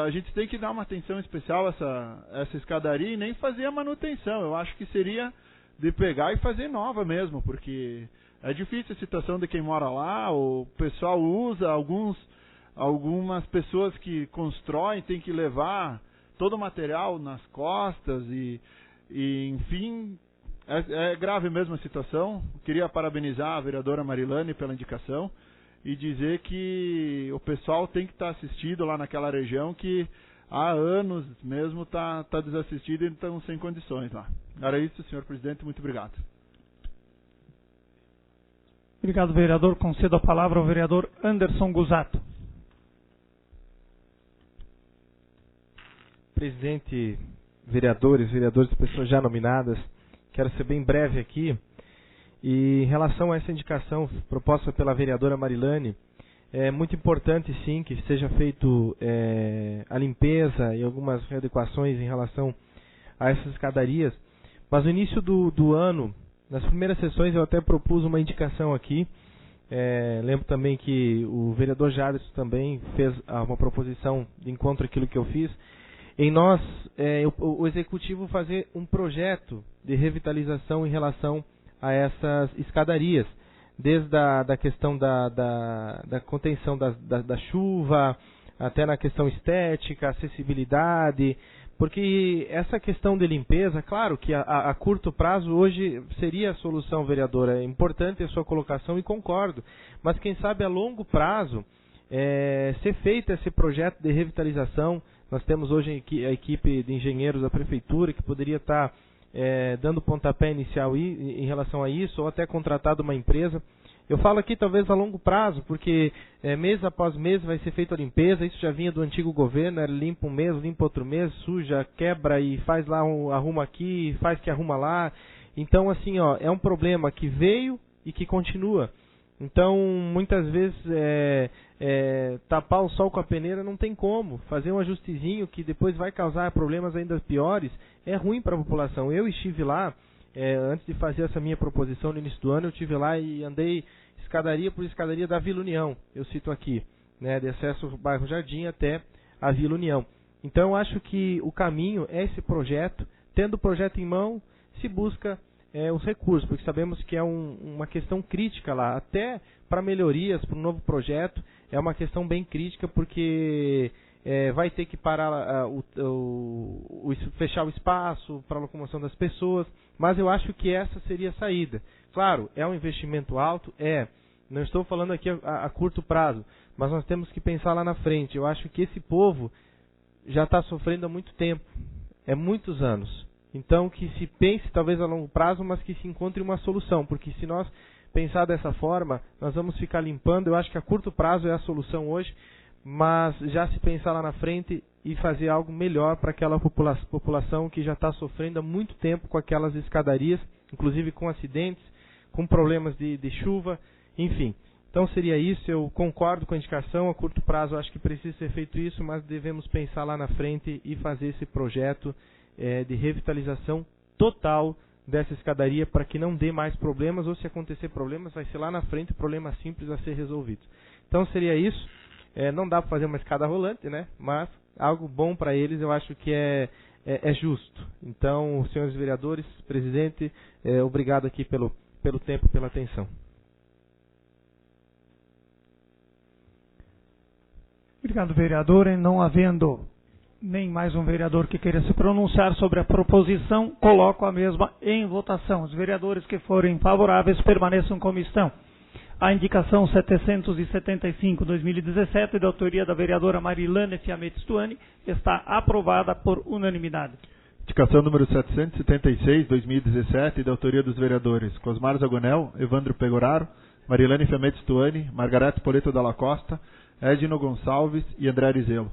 a gente tem que dar uma atenção especial a essa escadaria e nem fazer a manutenção. Eu acho que seria de pegar e fazer nova mesmo, porque é difícil a situação de quem mora lá. O pessoal usa, algumas pessoas que constroem tem que levar todo o material nas costas e enfim... É grave mesmo a situação. Queria parabenizar a vereadora Marilane pela indicação e dizer que o pessoal tem que estar assistido lá naquela região, que há anos mesmo está desassistido e estão sem condições lá. Era isso, senhor presidente. Muito obrigado. Obrigado, vereador. Concedo a palavra ao vereador Anderson Gusato. Presidente, vereadores, pessoas já nominadas, quero ser bem breve aqui. E em relação a essa indicação proposta pela vereadora Marilane, é muito importante sim que seja feito a limpeza e algumas readequações em relação a essas escadarias. Mas no início do ano, nas primeiras sessões, eu até propus uma indicação aqui. Lembro também que o vereador Jaderson também fez uma proposição de encontro àquilo que eu fiz. Em nós, o Executivo fazer um projeto de revitalização em relação a essas escadarias, desde a questão da contenção da chuva, até na questão estética, acessibilidade, porque essa questão de limpeza, claro que a curto prazo hoje seria a solução, vereadora, é importante a sua colocação e concordo, mas quem sabe a longo prazo ser feito esse projeto de revitalização. Nós temos hoje a equipe de engenheiros da prefeitura que poderia estar dando pontapé inicial em relação a isso, ou até contratado uma empresa. Eu falo aqui talvez a longo prazo, porque mês após mês vai ser feita a limpeza, isso já vinha do antigo governo, era limpa um mês, limpa outro mês, suja, quebra e faz lá, arruma aqui, faz que arruma lá. Então, assim, é um problema que veio e que continua. Então, muitas vezes, tapar o sol com a peneira não tem como. Fazer um ajustezinho que depois vai causar problemas ainda piores é ruim para a população. Eu estive lá, antes de fazer essa minha proposição no início do ano, eu estive lá e andei escadaria por escadaria da Vila União, eu cito aqui, né, de acesso ao bairro Jardim até a Vila União. Então, eu acho que o caminho é esse projeto. Tendo o projeto em mão, se busca os recursos, porque sabemos que é uma questão crítica lá, até para melhorias, para um novo projeto, é uma questão bem crítica, porque vai ter que parar, fechar o espaço para a locomoção das pessoas, mas eu acho que essa seria a saída. Claro, é um investimento alto, não estou falando aqui a curto prazo, mas nós temos que pensar lá na frente. Eu acho que esse povo já está sofrendo há muito tempo, muitos anos. Então, que se pense talvez a longo prazo, mas que se encontre uma solução, porque se nós pensar dessa forma, nós vamos ficar limpando. Eu acho que a curto prazo é a solução hoje, mas já se pensar lá na frente e fazer algo melhor para aquela população que já está sofrendo há muito tempo com aquelas escadarias, inclusive com acidentes, com problemas de chuva, enfim. Então seria isso, eu concordo com a indicação, a curto prazo eu acho que precisa ser feito isso, mas devemos pensar lá na frente e fazer esse projeto de revitalização total dessa escadaria para que não dê mais problemas, ou se acontecer problemas, vai ser lá na frente problema simples a ser resolvido. Então seria isso, não dá para fazer uma escada rolante, né? Mas algo bom para eles eu acho que é justo. Então, senhores vereadores, presidente, obrigado aqui pelo tempo, pela atenção. Obrigado, vereador. E não havendo nem mais um vereador que queira se pronunciar sobre a proposição, coloco a mesma em votação. Os vereadores que forem favoráveis permaneçam como estão. A indicação 775/2017, de autoria da vereadora Marilane Fiamete Stuani, está aprovada por unanimidade. Indicação número 776/2017, de autoria dos vereadores Cosmar Zagonel, Evandro Pegoraro, Marilane Fiamete Stuani, Margarete Poleto Dalla Costa, Edno Gonçalves e André Arizelo.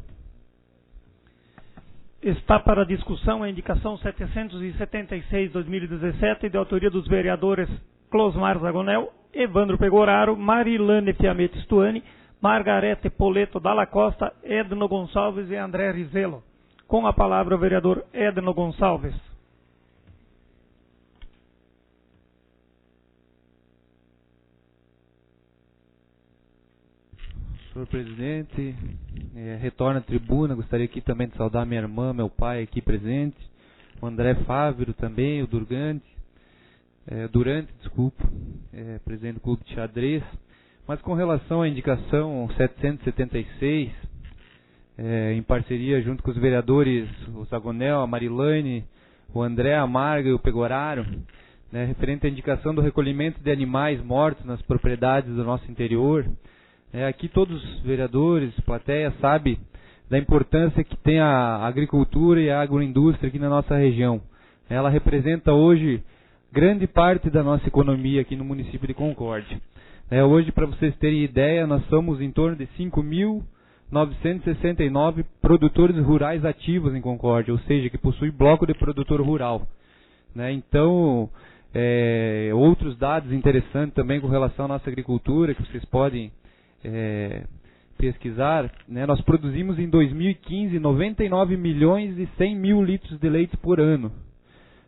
Está para discussão a indicação 776/2017, de autoria dos vereadores Cosmar Zagonel, Evandro Pegoraro, Marilane Fiamete Stuani, Margarete Poleto Dalla Costa, Edno Gonçalves e André Arizelo. Com a palavra o vereador Edno Gonçalves. Senhor presidente, retorno à tribuna, gostaria aqui também de saudar minha irmã, meu pai aqui presente, o André Fávero também, o Durante, presidente do Clube de Xadrez. Mas com relação à indicação 776, em parceria junto com os vereadores, o Zagonel, a Marilane, o André, a Marga e o Pegoraro, referente à indicação do recolhimento de animais mortos nas propriedades do nosso interior. Aqui todos os vereadores, plateia, sabem da importância que tem a agricultura e a agroindústria aqui na nossa região. Ela representa hoje grande parte da nossa economia aqui no município de Concórdia. Hoje, para vocês terem ideia, nós somos em torno de 5.969 produtores rurais ativos em Concórdia, ou seja, que possui bloco de produtor rural. Então, outros dados interessantes também com relação à nossa agricultura, que vocês podem pesquisar, nós produzimos em 2015 99 milhões e 100 mil litros de leite por ano.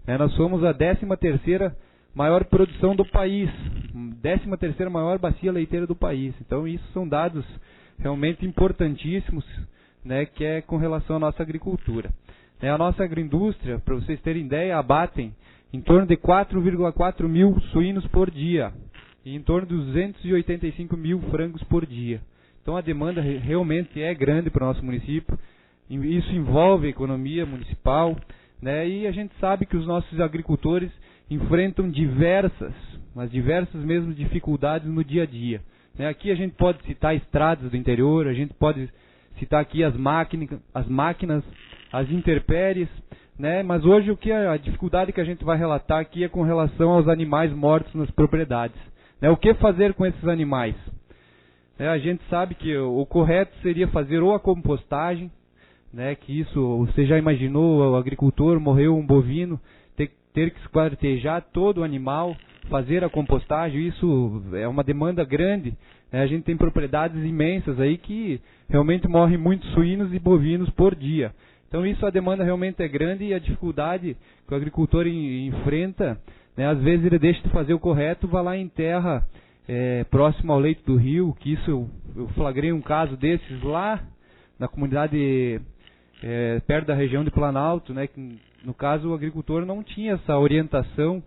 Nós somos a 13ª maior produção do país, 13ª maior bacia leiteira do país. Então isso são dados realmente importantíssimos, que é com relação à nossa agricultura. A nossa agroindústria, para vocês terem ideia, abatem em torno de 4,4 mil suínos por dia e em torno de 285 mil frangos por dia. Então a demanda realmente é grande para o nosso município, isso envolve a economia municipal, e a gente sabe que os nossos agricultores enfrentam diversas mesmo dificuldades no dia a dia. Aqui a gente pode citar estradas do interior, a gente pode citar aqui as máquinas, as intempéries, mas hoje a dificuldade que a gente vai relatar aqui é com relação aos animais mortos nas propriedades. O que fazer com esses animais? A gente sabe que o correto seria fazer ou a compostagem, que isso, você já imaginou, o agricultor morreu um bovino, ter que esquartejar todo o animal, fazer a compostagem, isso é uma demanda grande. A gente tem propriedades imensas aí que realmente morrem muitos suínos e bovinos por dia. Então isso, a demanda realmente é grande, e a dificuldade que o agricultor enfrenta, às vezes ele deixa de fazer o correto, vai lá em terra próximo ao leito do rio, que isso eu flagrei um caso desses lá na comunidade perto da região de Planalto, que no caso o agricultor não tinha essa orientação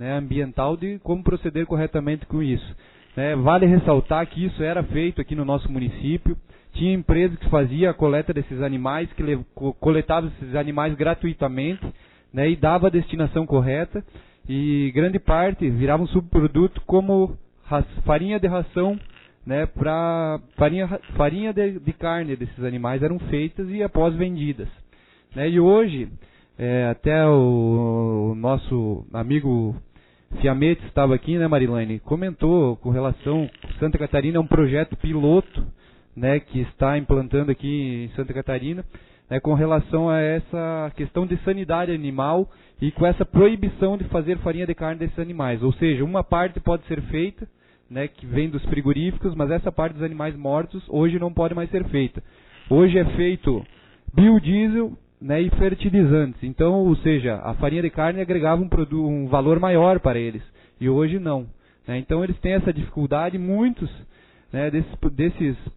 ambiental de como proceder corretamente com isso. Vale ressaltar que isso era feito aqui no nosso município. Tinha empresa que fazia a coleta desses animais, que coletava esses animais gratuitamente, e dava a destinação correta, e grande parte virava um subproduto como farinha de ração, para farinha de carne desses animais eram feitas e após vendidas. E hoje, até o nosso amigo Fiamete estava aqui, Marilane, comentou com relação, Santa Catarina é um projeto piloto, que está implantando aqui em Santa Catarina, com relação a essa questão de sanidade animal e com essa proibição de fazer farinha de carne desses animais. Ou seja, uma parte pode ser feita, que vem dos frigoríficos, mas essa parte dos animais mortos hoje não pode mais ser feita. Hoje é feito biodiesel, e fertilizantes. Então, ou seja, a farinha de carne agregava um valor maior para eles, e hoje não. Então eles têm essa dificuldade, muitos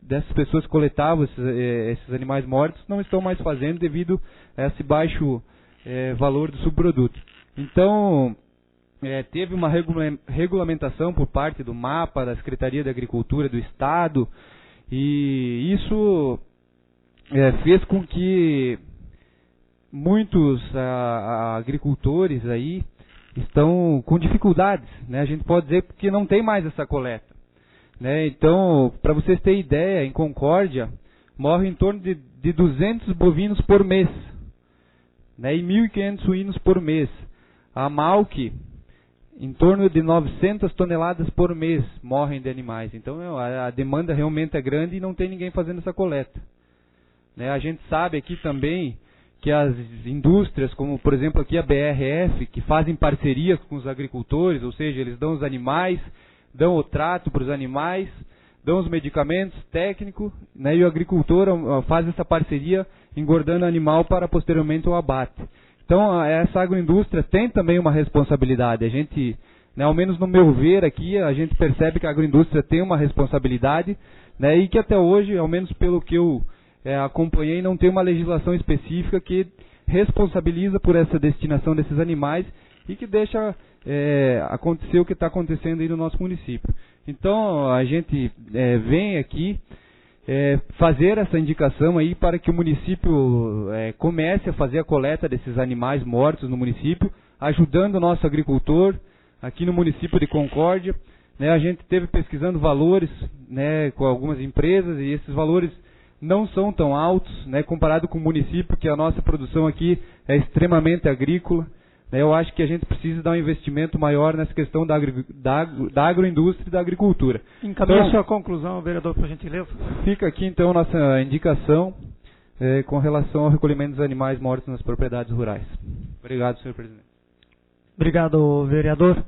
dessas pessoas que coletavam esses animais mortos não estão mais fazendo devido a esse baixo valor do subproduto. Então, teve uma regulamentação por parte do MAPA, da Secretaria de Agricultura do Estado, e isso fez com que muitos agricultores aí estão com dificuldades, a gente pode dizer, porque não tem mais essa coleta. Então, para vocês terem ideia, em Concórdia, morre em torno de 200 bovinos por mês, e 1.500 suínos por mês. A Malc, em torno de 900 toneladas por mês morrem de animais. Então, a demanda realmente é grande e não tem ninguém fazendo essa coleta. A gente sabe aqui também que as indústrias, como por exemplo aqui a BRF, que fazem parcerias com os agricultores, ou seja, eles dão os animais, dão o trato para os animais, dão os medicamentos técnicos, e o agricultor faz essa parceria engordando o animal para posteriormente o abate. Então essa agroindústria tem também uma responsabilidade. A gente, ao menos no meu ver aqui, a gente percebe que a agroindústria tem uma responsabilidade, e que até hoje, ao menos pelo que eu acompanhei, não tem uma legislação específica que responsabiliza por essa destinação desses animais e que deixa acontecer o que está acontecendo aí no nosso município. Então, a gente vem aqui fazer essa indicação aí para que o município comece a fazer a coleta desses animais mortos no município, ajudando o nosso agricultor aqui no município de Concórdia. A gente esteve pesquisando valores com algumas empresas, e esses valores não são tão altos, comparado com o município, que a nossa produção aqui é extremamente agrícola. Eu acho que a gente precisa dar um investimento maior nessa questão da agroindústria e da agricultura. Encaminhe sua conclusão, vereador, por gentileza. Fica aqui então nossa indicação com relação ao recolhimento dos animais mortos nas propriedades rurais. Obrigado, senhor presidente. Obrigado, vereador.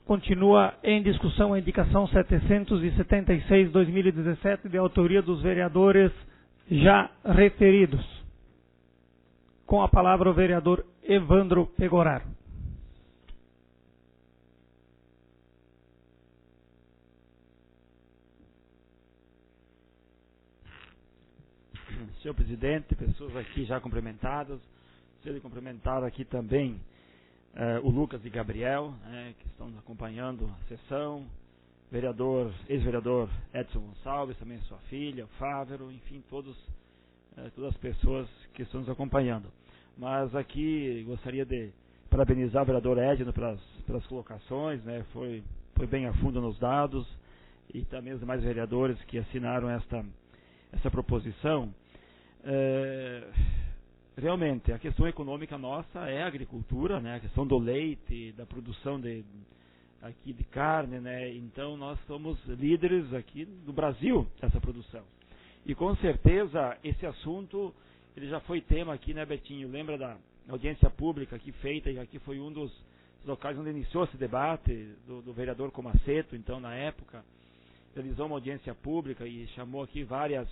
Continua em discussão a indicação 776/2017, de autoria dos vereadores já referidos. Com a palavra o vereador Evandro Pegoraro. Senhor presidente, pessoas aqui já cumprimentadas, sendo cumprimentado aqui também o Lucas e Gabriel, que estão nos acompanhando a sessão, ex-vereador Edson Gonçalves, também sua filha, o Fávero, enfim, todas as pessoas que estão nos acompanhando. Mas aqui gostaria de parabenizar o vereador Edno pelas colocações, foi bem a fundo nos dados, e também os demais vereadores que assinaram essa proposição. Realmente, a questão econômica nossa é a agricultura, a questão do leite, da produção aqui de carne, né? Então nós somos líderes aqui do Brasil dessa produção. E com certeza esse assunto ele já foi tema aqui, né, Betinho? Lembra da audiência pública aqui feita, e aqui foi um dos locais onde iniciou esse debate do vereador Comaceto, então na época realizou uma audiência pública e chamou aqui várias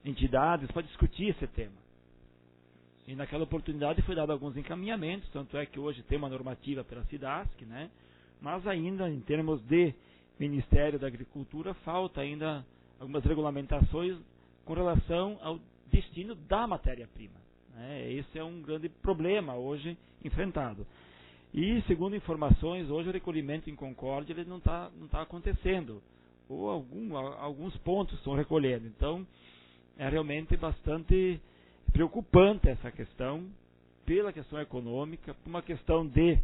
entidades para discutir esse tema. E naquela oportunidade foi dado alguns encaminhamentos, tanto é que hoje tem uma normativa pela SIDASC, né? Mas ainda em termos de Ministério da Agricultura falta ainda algumas regulamentações com relação ao destino da matéria-prima, né? Esse é um grande problema hoje enfrentado. E segundo informações, hoje o recolhimento em Concórdia ele não tá acontecendo, ou alguns pontos estão recolhendo. Então é realmente bastante preocupante essa questão, pela questão econômica, por uma questão de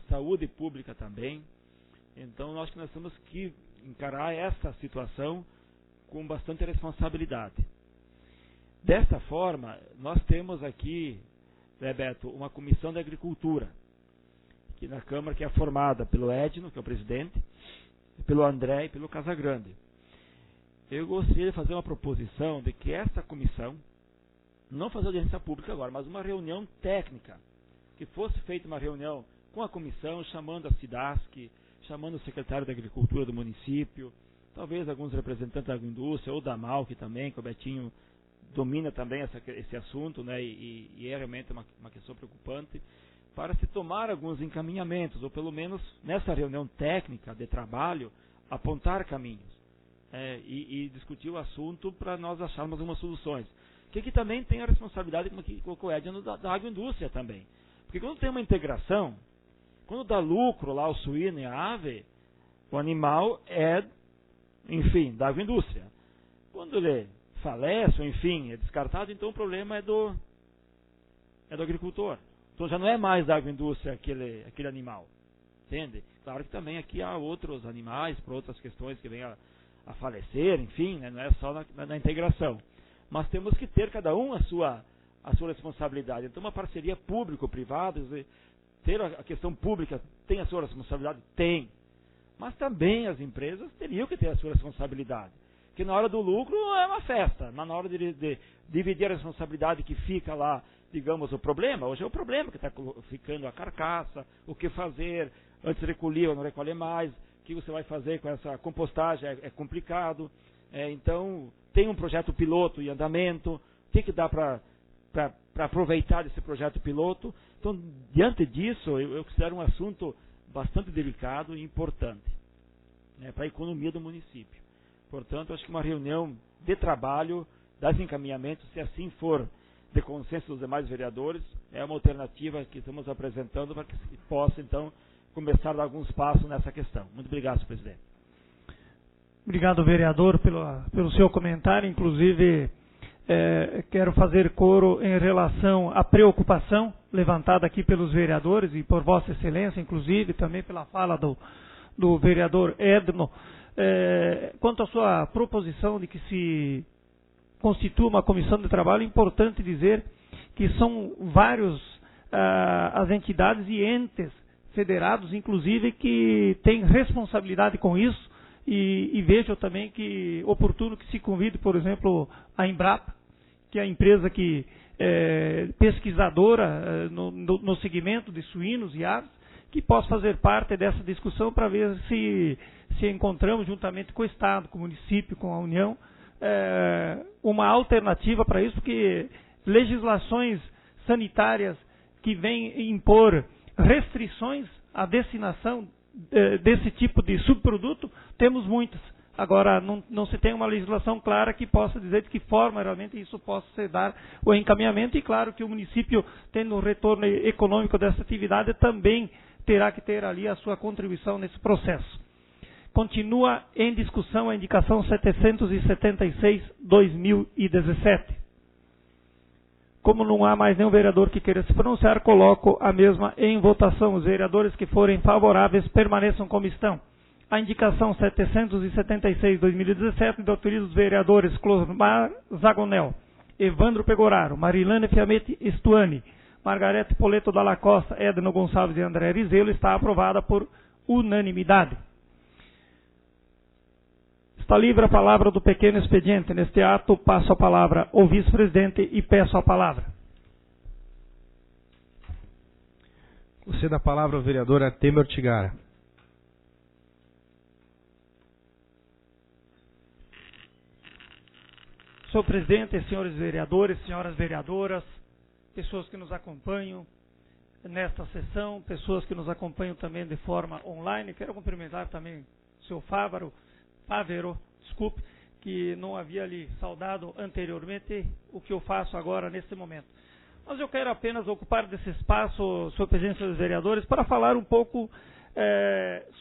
saúde pública também. Então, acho que nós temos que encarar essa situação com bastante responsabilidade. Desta forma, nós temos aqui, Beto, uma comissão de agricultura, aqui na Câmara, que é formada pelo Edno, que é o presidente, pelo André e pelo Casagrande. Eu gostaria de fazer uma proposição de que essa comissão, não fazer audiência pública agora, mas uma reunião técnica, que fosse feita uma reunião com a comissão, chamando a SIDASC, chamando o secretário da Agricultura do município, talvez alguns representantes da agroindústria, ou da MALC também, que o Betinho domina também esse assunto, né, e é realmente uma questão preocupante, para se tomar alguns encaminhamentos, ou pelo menos nessa reunião técnica de trabalho, apontar caminhos, e discutir o assunto para nós acharmos algumas soluções. Que também tem a responsabilidade, como que colocou o Edno, da agroindústria também. Porque quando tem uma integração, quando dá lucro lá o suíno e a ave, o animal é, enfim, da agroindústria. Quando ele falece, ou enfim, é descartado, então o problema é do agricultor. Então já não é mais da agroindústria aquele animal. Entende? Claro que também aqui há outros animais, por outras questões que vêm a falecer, enfim, né? Não é só na integração. Mas temos que ter cada um a sua responsabilidade. Então uma parceria público-privada, ter a questão pública tem a sua responsabilidade? Tem. Mas também as empresas teriam que ter a sua responsabilidade. Porque na hora do lucro é uma festa, mas na hora de dividir a responsabilidade que fica lá, digamos, o problema, hoje é o problema que está ficando a carcaça, o que fazer, antes recolher ou não recolher mais, o que você vai fazer com essa compostagem é complicado. Então, tem um projeto piloto em andamento, o que dá para aproveitar desse projeto piloto? Então, diante disso, eu considero um assunto bastante delicado e importante, né, para a economia do município. Portanto, acho que uma reunião de trabalho, das encaminhamentos, se assim for de consenso dos demais vereadores, é uma alternativa que estamos apresentando para que se possa, então, começar a dar alguns passos nessa questão. Muito obrigado, senhor presidente. Obrigado, vereador, pelo seu comentário. Inclusive, quero fazer coro em relação à preocupação levantada aqui pelos vereadores e por Vossa Excelência, inclusive, também pela fala do vereador Edno, quanto à sua proposição de que se constitua uma comissão de trabalho. É importante dizer que são vários as entidades e entes federados, inclusive, que têm responsabilidade com isso. E vejo também que oportuno que se convide, por exemplo, a Embrapa, que é a empresa que pesquisadora no segmento de suínos e aves, que possa fazer parte dessa discussão para ver se encontramos, juntamente com o Estado, com o município, com a União, uma alternativa para isso, porque legislações sanitárias que vêm impor restrições à destinação desse tipo de subproduto, temos muitas. Agora, não se tem uma legislação clara que possa dizer de que forma realmente isso possa se dar o encaminhamento, e claro que o município, tendo um retorno econômico dessa atividade, também terá que ter ali a sua contribuição nesse processo. Continua em discussão a indicação 776/2017. Como não há mais nenhum vereador que queira se pronunciar, coloco a mesma em votação. Os vereadores que forem favoráveis permaneçam como estão. A indicação 776/2017, de autoria dos vereadores Closmar Zagonel, Evandro Pegoraro, Marilane Fiamete Stuani, Margarete Poleto Dalla Costa, Edno Gonçalves e André Rizelo, está aprovada por unanimidade. Está livre a palavra do pequeno expediente. Neste ato, passo a palavra ao vice-presidente e peço a palavra. Conceda a palavra ao vereador Artemio Ortigara. Senhor presidente, senhores vereadores, senhoras vereadoras, pessoas que nos acompanham nesta sessão, pessoas que nos acompanham também de forma online, quero cumprimentar também o senhor Fávero, desculpe, que não havia lhe saudado anteriormente, o que eu faço agora neste momento. Mas eu quero apenas ocupar desse espaço, senhor presidente, senhores vereadores, para falar um pouco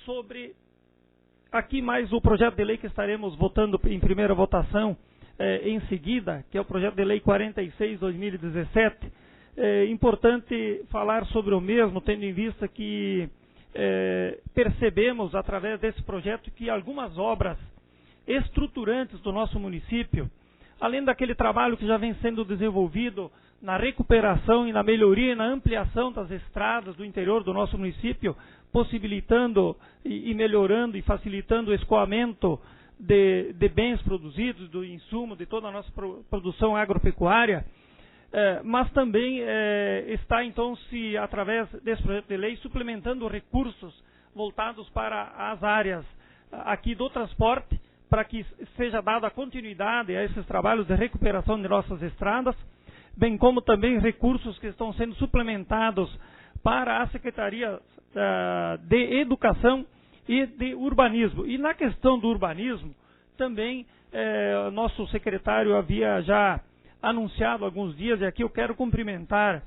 sobre aqui mais o projeto de lei que estaremos votando em primeira votação em seguida, que é o projeto de lei 46/2017. É importante falar sobre o mesmo, tendo em vista que percebemos através desse projeto que algumas obras estruturantes do nosso município, além daquele trabalho que já vem sendo desenvolvido na recuperação e na melhoria e na ampliação das estradas do interior do nosso município, possibilitando e melhorando e facilitando o escoamento de bens produzidos, do insumo, de toda a nossa produção agropecuária, mas também está, então, através desse projeto de lei, suplementando recursos voltados para as áreas aqui do transporte, para que seja dada continuidade a esses trabalhos de recuperação de nossas estradas, bem como também recursos que estão sendo suplementados para a Secretaria de Educação e de Urbanismo. E na questão do urbanismo, também nosso secretário havia já anunciado há alguns dias, e aqui eu quero cumprimentar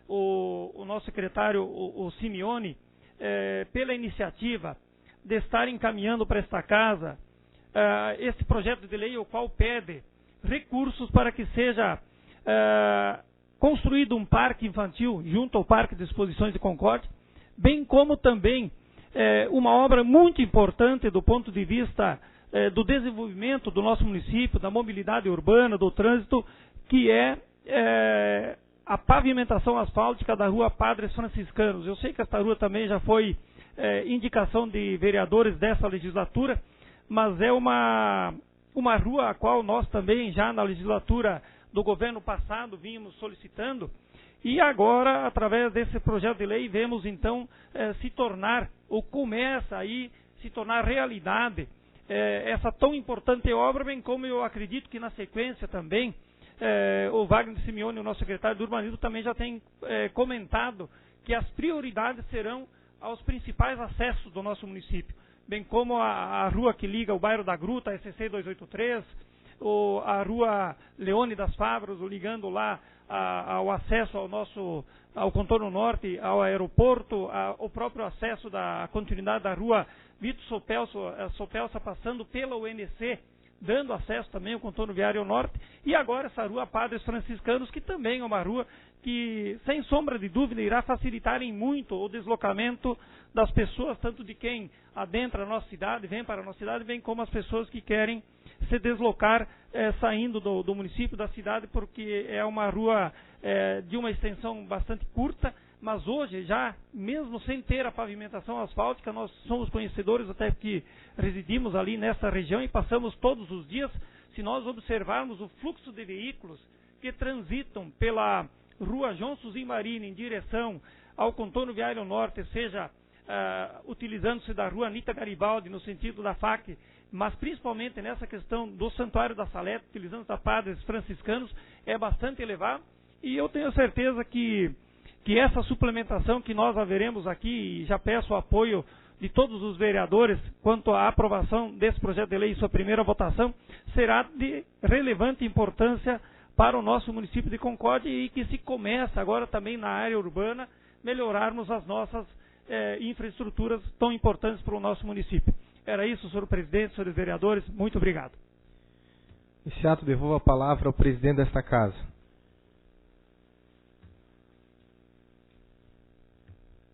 o nosso secretário, o Simeone, pela iniciativa de estar encaminhando para esta casa esse projeto de lei, o qual pede recursos para que seja construído um parque infantil junto ao Parque de Exposições de Concórdia, bem como também uma obra muito importante do ponto de vista do desenvolvimento do nosso município, da mobilidade urbana, do trânsito, que é a pavimentação asfáltica da rua Padres Franciscanos. Eu sei que esta rua também já foi indicação de vereadores dessa legislatura, mas é uma rua a qual nós também, já na legislatura do governo passado, vínhamos solicitando, e agora, através desse projeto de lei, vemos então se tornar, ou começa aí, se tornar realidade essa tão importante obra, bem como eu acredito que na sequência também, o Wagner Simeone, o nosso secretário do Urbanismo, também já tem comentado que as prioridades serão aos principais acessos do nosso município, bem como a rua que liga o bairro da Gruta, a SC 283, a rua Leônidas Favros, ligando lá ao acesso ao contorno norte, ao aeroporto, o próprio acesso da continuidade da rua Vitor Sopelsa, passando pela UNC, dando acesso também ao contorno viário norte, e agora essa rua Padres Franciscanos, que também é uma rua que, sem sombra de dúvida, irá facilitar em muito o deslocamento das pessoas, tanto de quem adentra a nossa cidade, vem para a nossa cidade, bem como as pessoas que querem se deslocar saindo do município, da cidade, porque é uma rua de uma extensão bastante curta, mas hoje já, mesmo sem ter a pavimentação asfáltica, nós somos conhecedores, até que residimos ali nessa região e passamos todos os dias, se nós observarmos o fluxo de veículos que transitam pela rua João Suzin Marini em direção ao contorno viário norte, seja utilizando-se da rua Anita Garibaldi no sentido da FAC, mas principalmente nessa questão do Santuário da Salete, utilizando-se da Padres Franciscanos, é bastante elevado, e eu tenho certeza que essa suplementação que nós haveremos aqui, e já peço o apoio de todos os vereadores quanto à aprovação desse projeto de lei em sua primeira votação, será de relevante importância para o nosso município de Concórdia, e que se começa agora também na área urbana melhorarmos as nossas infraestruturas tão importantes para o nosso município. Era isso, senhor presidente, senhores vereadores, muito obrigado. Nesse ato, devolvo a palavra ao presidente desta casa.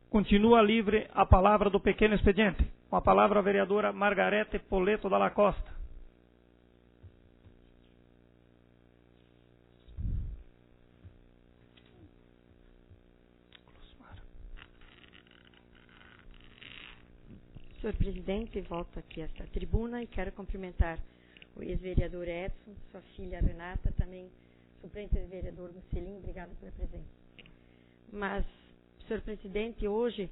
Continua livre a palavra do pequeno expediente. Com a palavra a vereadora Margarete Poleto Dalla Costa. senhor presidente, volto aqui a esta tribuna e quero cumprimentar o ex-vereador Edson, sua filha Renata, também suplente vereador Mussolini, obrigada pela presença. Mas, senhor presidente, hoje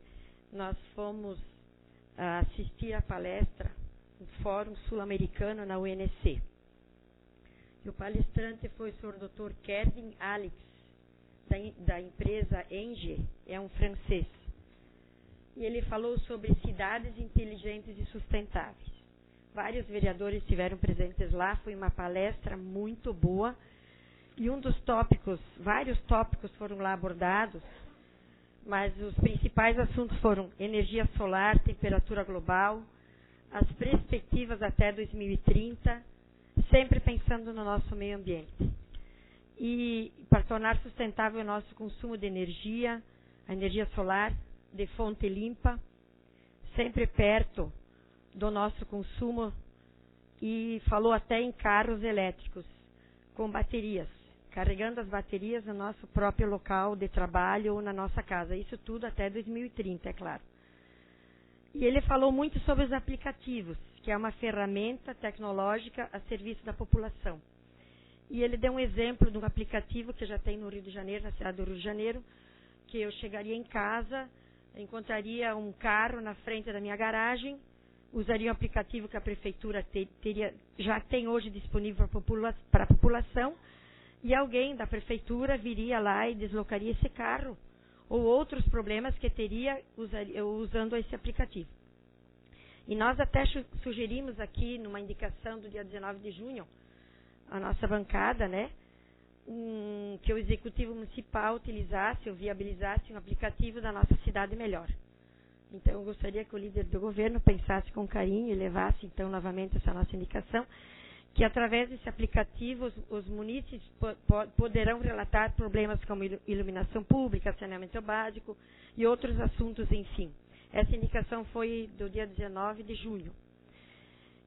nós fomos assistir à palestra do Fórum Sul-Americano na UNC. E o palestrante foi o senhor Dr. Kevin Alex, da empresa Engie, é um francês. E ele falou sobre cidades inteligentes e sustentáveis. Vários vereadores estiveram presentes lá, foi uma palestra muito boa. E vários tópicos foram lá abordados, mas os principais assuntos foram energia solar, temperatura global, as perspectivas até 2030, sempre pensando no nosso meio ambiente. E para tornar sustentável o nosso consumo de energia, a energia solar de fonte limpa, sempre perto do nosso consumo, e falou até em carros elétricos com baterias, carregando as baterias no nosso próprio local de trabalho ou na nossa casa. Isso tudo até 2030, é claro. E ele falou muito sobre os aplicativos, que é uma ferramenta tecnológica a serviço da população. E ele deu um exemplo de um aplicativo que já tem no Rio de Janeiro, na cidade do Rio de Janeiro, que eu chegaria em casa, encontraria um carro na frente da minha garagem, usaria um aplicativo que a prefeitura já tem hoje disponível para a população, e alguém da prefeitura viria lá e deslocaria esse carro, ou outros problemas que teria usando esse aplicativo. E nós até sugerimos aqui, numa indicação do dia 19 de junho, a nossa bancada, né, que o Executivo Municipal utilizasse ou viabilizasse um aplicativo da nossa cidade melhor. Então, eu gostaria que o líder do governo pensasse com carinho e levasse, então, novamente essa nossa indicação, que através desse aplicativo os munícipes poderão relatar problemas como iluminação pública, saneamento básico e outros assuntos, enfim. Essa indicação foi do dia 19 de junho.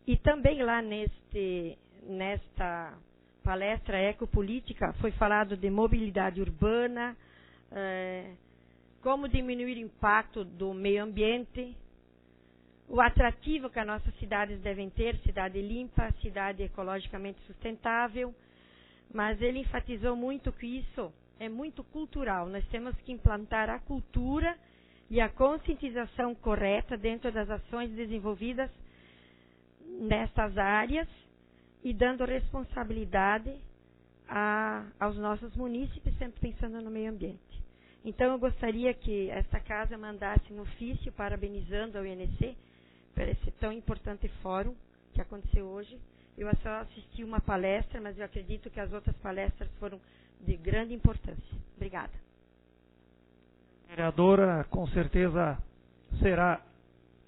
E também lá nesta palestra ecopolítica foi falado de mobilidade urbana, como diminuir o impacto do meio ambiente, o atrativo que as nossas cidades devem ter, cidade limpa, cidade ecologicamente sustentável, mas ele enfatizou muito que isso é muito cultural. Nós temos que implantar a cultura e a conscientização correta dentro das ações desenvolvidas nessas áreas e dando responsabilidade aos nossos munícipes, sempre pensando no meio ambiente. Então, eu gostaria que esta casa mandasse um ofício parabenizando a UNC por esse tão importante fórum que aconteceu hoje. Eu só assisti uma palestra, mas eu acredito que as outras palestras foram de grande importância. Obrigada. Vereadora, com certeza será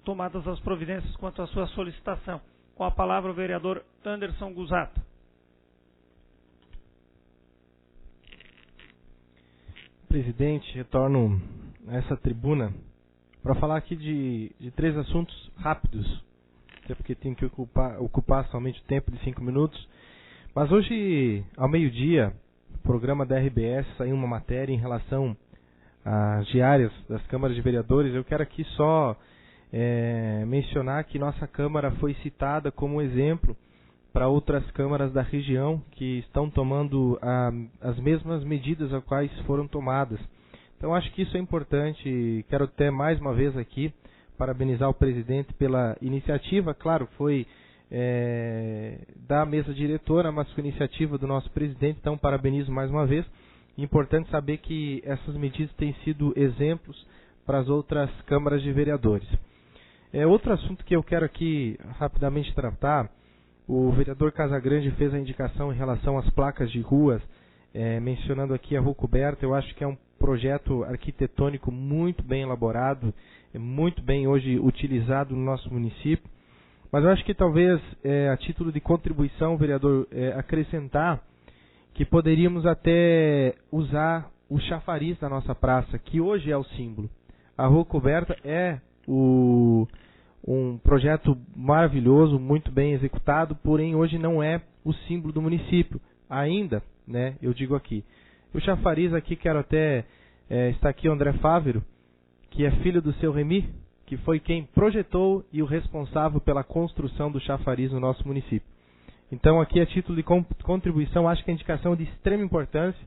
tomadas as providências quanto à sua solicitação. Com a palavra o vereador Anderson Gusato. Presidente, retorno a essa tribuna para falar aqui de 3 assuntos rápidos, até porque tem que ocupar somente o tempo de 5 minutos. Mas hoje, ao meio-dia, no programa da RBS, saiu uma matéria em relação às diárias das câmaras de vereadores. Eu quero aqui só mencionar que nossa Câmara foi citada como exemplo para outras câmaras da região que estão tomando as mesmas medidas as quais foram tomadas. Então, acho que isso é importante. Quero até mais uma vez aqui parabenizar o presidente pela iniciativa. Claro, foi da mesa diretora, mas foi iniciativa do nosso presidente, então parabenizo mais uma vez. Importante saber que essas medidas têm sido exemplos para as outras câmaras de vereadores. Outro assunto que eu quero aqui rapidamente tratar, o vereador Casagrande fez a indicação em relação às placas de ruas, mencionando aqui a Rua Coberta. Eu acho que é um projeto arquitetônico muito bem elaborado, muito bem hoje utilizado no nosso município. Mas eu acho que talvez, a título de contribuição, vereador, acrescentar que poderíamos até usar o chafariz da nossa praça, que hoje é o símbolo. A Rua Coberta é um projeto maravilhoso, muito bem executado, porém hoje não é o símbolo do município, ainda, né, eu digo aqui. O chafariz aqui, quero até, está aqui o André Fávero, que é filho do seu Remy, que foi quem projetou e o responsável pela construção do chafariz no nosso município. Então, aqui, a título de contribuição, acho que a indicação é de extrema importância.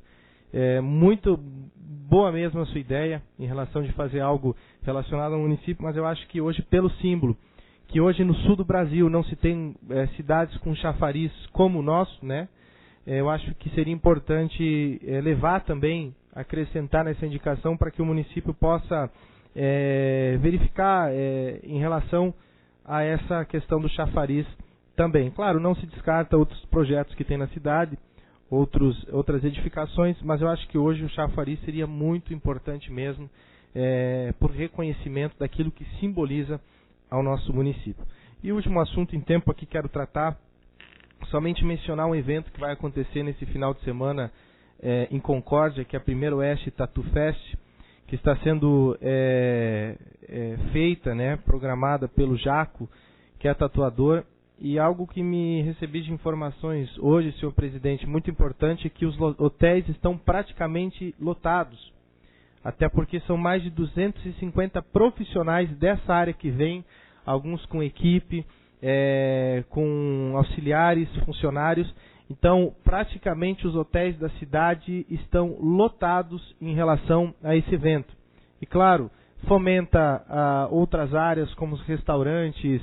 É muito boa mesmo a sua ideia em relação de fazer algo relacionado ao município, mas eu acho que hoje, pelo símbolo, que hoje no sul do Brasil não se tem cidades com chafariz como o nosso, né? Eu acho que seria importante levar também, acrescentar nessa indicação para que o município possa verificar em relação a essa questão do chafariz também. Claro, não se descarta outros projetos que tem na cidade, outras edificações, mas eu acho que hoje o chafariz seria muito importante mesmo, por reconhecimento daquilo que simboliza ao nosso município. E o último assunto em tempo aqui quero tratar, somente mencionar um evento que vai acontecer nesse final de semana em Concórdia, que é a Primeiro Oeste Tatu Fest, que está sendo feita, né, programada pelo Jaco, que é tatuador, e algo que me recebi de informações hoje, senhor presidente, muito importante, é que os hotéis estão praticamente lotados, até porque são mais de 250 profissionais dessa área que vêm, alguns com equipe, com auxiliares, funcionários. Então, praticamente os hotéis da cidade estão lotados em relação a esse evento. E, claro, fomenta outras áreas, como os restaurantes,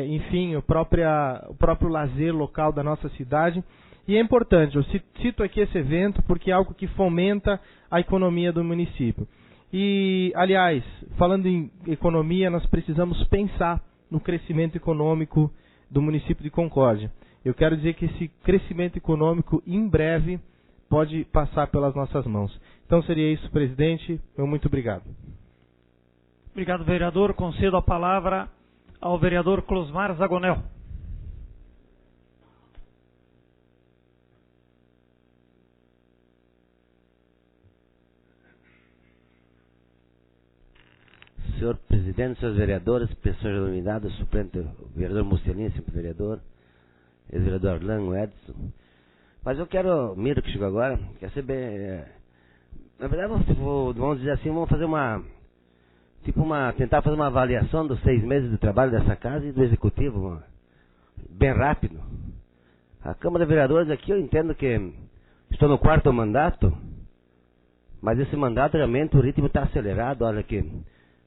enfim, o próprio lazer local da nossa cidade. E é importante, eu cito aqui esse evento porque é algo que fomenta a economia do município. E, aliás, falando em economia, nós precisamos pensar no crescimento econômico do município de Concórdia. Eu quero dizer que esse crescimento econômico, em breve, pode passar pelas nossas mãos. Então, seria isso, presidente. Muito obrigado. Obrigado, vereador. Concedo a palavra ao vereador Closmar Zagonel. Senhor presidente, senhores vereadores, pessoas iluminadas, suplente, o vereador Mussolini, sempre vereador, ex-vereador Arlan, o Edson. Mas eu quero, Miro que chegou agora, quer saber, na verdade vamos dizer assim, vamos fazer tentar fazer uma avaliação dos 6 meses de trabalho dessa casa e do executivo, bem rápido. A Câmara de Vereadores aqui, eu entendo que estou no 4º mandato, mas esse mandato realmente o ritmo está acelerado, olha aqui.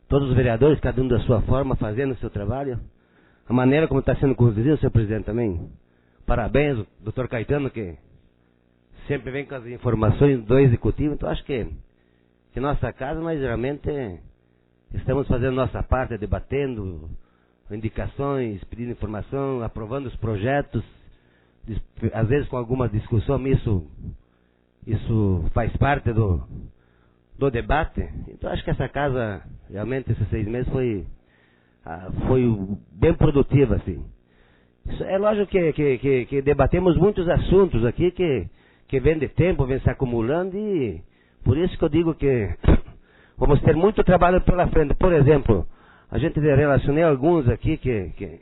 Todos os vereadores, cada um da sua forma, fazendo o seu trabalho. A maneira como está sendo conduzido, senhor presidente, também. Parabéns, doutor Caetano, que sempre vem com as informações do executivo. Então, acho que nossa casa, nós realmente estamos fazendo nossa parte, debatendo indicações, pedindo informação, aprovando os projetos. Às vezes com alguma discussão, isso faz parte do debate. Então acho que essa casa, realmente esses 6 meses foi bem produtiva, assim. Isso é lógico que debatemos muitos assuntos aqui que vem de tempo, vem se acumulando, e por isso que eu digo que vamos ter muito trabalho pela frente. Por exemplo, a gente relacionei alguns aqui que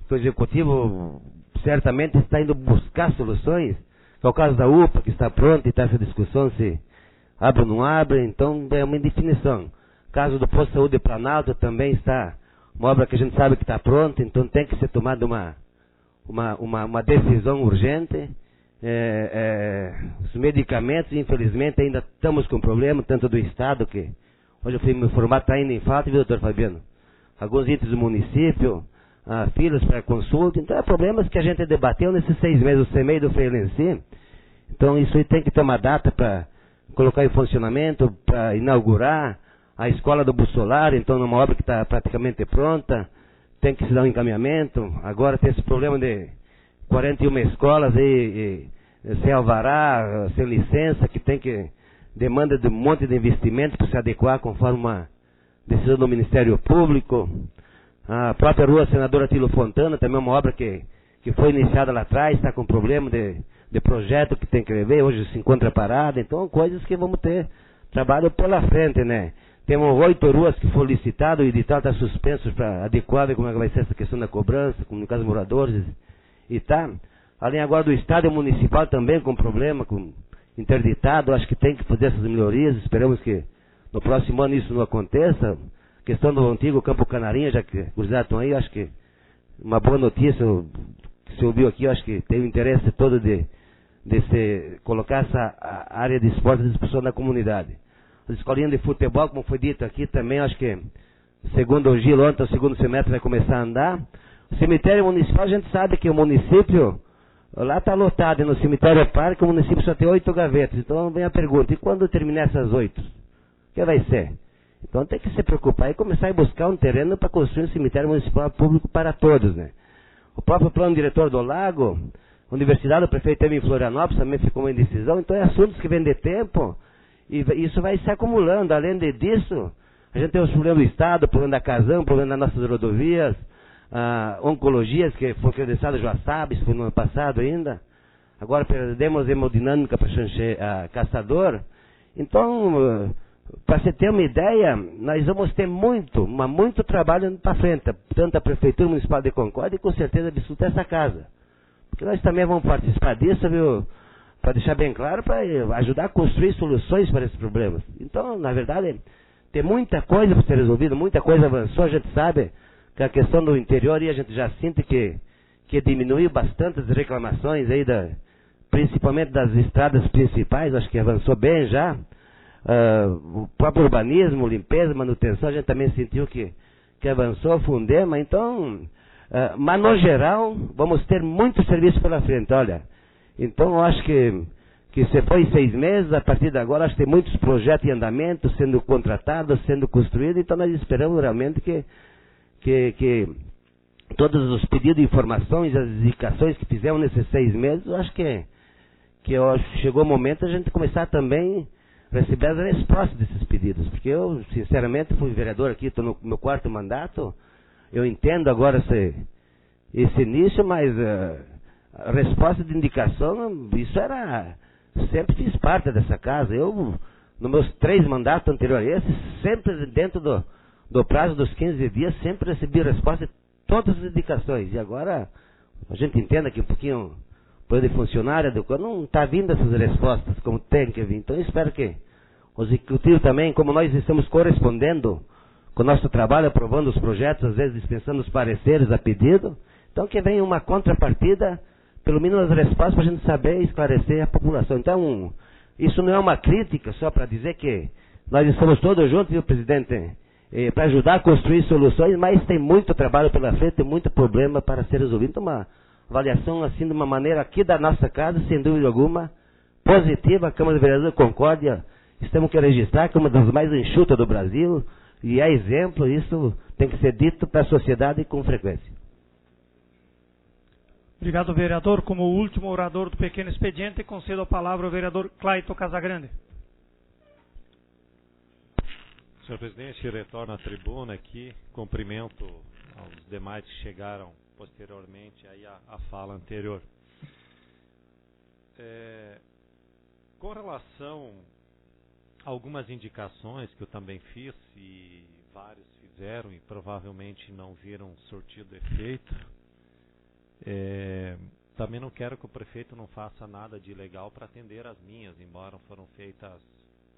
o executivo certamente está indo buscar soluções, que é o caso da UPA, que está pronta e está essa discussão se abre ou não abre, então é uma indefinição. O caso do posto de saúde de Planalto também está uma obra que a gente sabe que está pronta, então tem que ser tomada uma decisão urgente. Os medicamentos, infelizmente, ainda estamos com problema, tanto do Estado, que hoje eu fui me informar, está ainda em falta, viu, doutor Fabiano? Alguns itens do município, filas para consulta, então é problemas que a gente debateu nesses 6 meses, o CEMEI do Freirense. Então isso aí tem que ter uma data para colocar em funcionamento, para inaugurar a escola do Bussolar, então numa obra que está praticamente pronta, tem que se dar um encaminhamento. Agora tem esse problema de 41 escolas e sem alvará, sem licença, que tem que demanda de um monte de investimento para se adequar conforme uma decisão do Ministério Público. A própria rua Senadora Tilo Fontana, também é uma obra que foi iniciada lá atrás, está com problema de projeto que tem que rever, hoje se encontra parada, então coisas que vamos ter trabalho pela frente, né? Temos 8 ruas que foram licitadas, o edital está suspenso para adequar, ver como é que vai ser essa questão da cobrança, como no caso dos moradores, e tá. Além agora do Estado Municipal também com problema, com interditado, acho que tem que fazer essas melhorias, esperamos que no próximo ano isso não aconteça. questão do antigo Campo Canarinha, já que os dados estão aí, eu acho que uma boa notícia que você ouviu aqui, eu acho que tem o interesse todo de se colocar essa área de esporte à disposição da comunidade. As escolinhas de futebol, como foi dito aqui também, acho que segundo o Gil ontem, o segundo semestre vai começar a andar. O cemitério municipal, a gente sabe que o município lá está lotado, e no cemitério parque o município só tem 8 gavetas. Então vem a pergunta, e quando terminar essas 8? O que vai ser? Então tem que se preocupar e começar a buscar um terreno para construir um cemitério municipal público para todos, né? O próprio plano diretor do Lago, a universidade, o prefeito teve em Florianópolis, também ficou uma indecisão. Então é assuntos que vêm de tempo e isso vai se acumulando. Além disso, a gente tem os problemas do Estado, o problema da Casam, o problema das nossas rodovias, oncologias, que foi credenciado já sabe, isso foi no ano passado ainda. Agora perdemos hemodinâmica para Caçador. Então, para você ter uma ideia, nós vamos ter muito trabalho para frente, tanto a Prefeitura Municipal de Concórdia e com certeza absoluta essa casa. Porque nós também vamos participar disso, viu? Para deixar bem claro, para ajudar a construir soluções para esses problemas. Então, na verdade, tem muita coisa para ser resolvida, muita coisa avançou, a gente sabe que a questão do interior e a gente já sente que diminuiu bastante as reclamações aí, principalmente das estradas principais, acho que avançou bem já. O próprio urbanismo, limpeza, manutenção, a gente também sentiu que avançou, Fundema. Então, mas no geral, vamos ter muito serviço pela frente, olha. Então, eu acho que se foi 6 meses, a partir de agora, acho que tem muitos projetos em andamento, sendo contratados, sendo construídos. Então, nós esperamos realmente que todos os pedidos de informações, as indicações que fizemos nesses 6 meses, eu acho que chegou o momento de a gente começar também receber as respostas desses pedidos, porque eu, sinceramente, fui vereador aqui, estou no meu 4º mandato, eu entendo agora esse início, mas a resposta de indicação, isso sempre fiz parte dessa casa. Eu, nos meus 3 mandatos anteriores a esse, sempre dentro do prazo dos 15 dias, sempre recebi resposta de todas as indicações, e agora a gente entende aqui um pouquinho de funcionário, não está vindo essas respostas como tem que vir. Então eu espero que o executivo também, como nós estamos correspondendo com o nosso trabalho, aprovando os projetos, às vezes dispensando os pareceres a pedido, então que venha uma contrapartida, pelo menos as respostas, para a gente saber e esclarecer a população. Então, isso não é uma crítica, só para dizer que nós estamos todos juntos, viu, presidente, para ajudar a construir soluções, mas tem muito trabalho pela frente, tem muito problema para ser resolvido. Então, uma avaliação assim de uma maneira aqui da nossa casa, sem dúvida alguma, positiva. A Câmara de Vereadores de Concórdia, temos que registrar que é uma das mais enxutas do Brasil, e é exemplo, isso tem que ser dito para a sociedade com frequência. Obrigado, vereador. Como último orador do pequeno expediente, concedo a palavra ao vereador Clayton Casagrande. Senhor presidente, retorno à tribuna aqui, cumprimento aos demais que chegaram posteriormente aí a fala anterior. Com relação a algumas indicações que eu também fiz, e vários fizeram e provavelmente não viram surtido efeito, também não quero que o prefeito não faça nada de ilegal para atender as minhas, embora foram feitas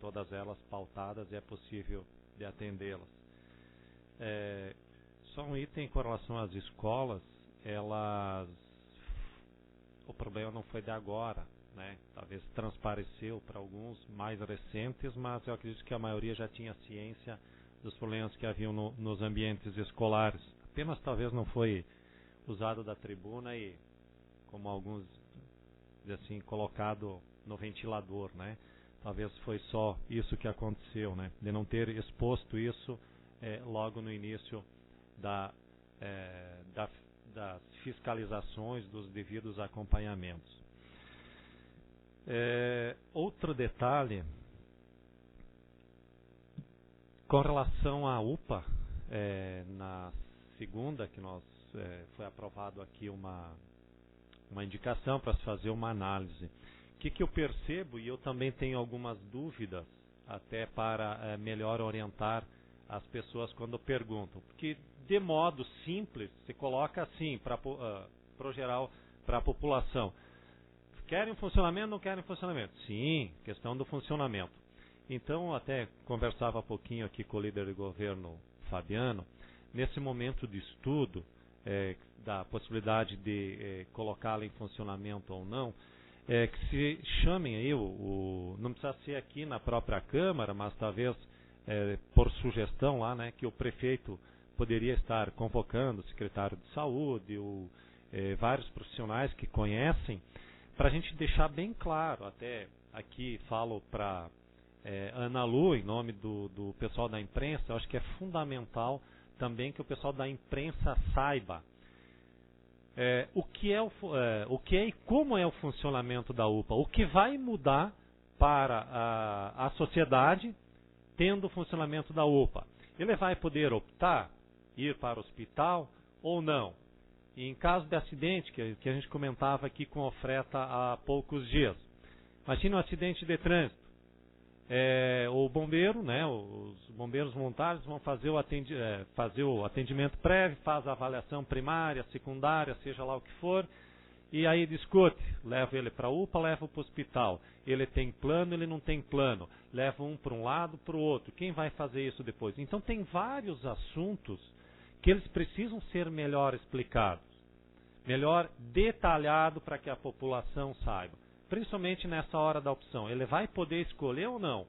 todas elas pautadas e é possível de atendê-las. Só um item com relação às escolas, o problema não foi de agora, né? Talvez transpareceu para alguns mais recentes, mas eu acredito que a maioria já tinha ciência dos problemas que haviam nos ambientes escolares. Apenas talvez não foi usado da tribuna e, como alguns dizem assim, colocado no ventilador, né? Talvez foi só isso que aconteceu, né? De não ter exposto isso logo no início das fiscalizações, dos devidos acompanhamentos. Outro detalhe, com relação à UPA, na segunda que foi aprovado aqui uma indicação para se fazer uma análise. O que eu percebo, e eu também tenho algumas dúvidas, até para melhor orientar as pessoas quando perguntam, porque de modo simples, se coloca assim, para o geral, para a população. Querem funcionamento, não querem funcionamento? Sim, questão do funcionamento. Então, até conversava há pouquinho aqui com o líder de governo Fabiano, nesse momento de estudo, da possibilidade de colocá-la em funcionamento ou não, que se chamem aí, não precisa ser aqui na própria Câmara, mas talvez por sugestão lá, né, que o prefeito poderia estar convocando o secretário de saúde, vários profissionais que conhecem, para a gente deixar bem claro, até aqui falo para Ana Lu, em nome do pessoal da imprensa, eu acho que é fundamental também que o pessoal da imprensa saiba o que é e como é o funcionamento da UPA, o que vai mudar para a sociedade tendo o funcionamento da UPA. Ele vai poder optar, ir para o hospital ou não. E em caso de acidente, que a gente comentava aqui com oferta há poucos dias. Imagina um acidente de trânsito. O bombeiro, né, os bombeiros voluntários vão fazer o atendimento prévio, faz a avaliação primária, secundária, seja lá o que for, e aí discute, leva ele para a UPA, leva para o hospital. Ele tem plano, ele não tem plano. Leva um para um lado, para o outro. Quem vai fazer isso depois? Então tem vários assuntos que eles precisam ser melhor explicados, melhor detalhado para que a população saiba. Principalmente nessa hora da opção. Ele vai poder escolher ou não?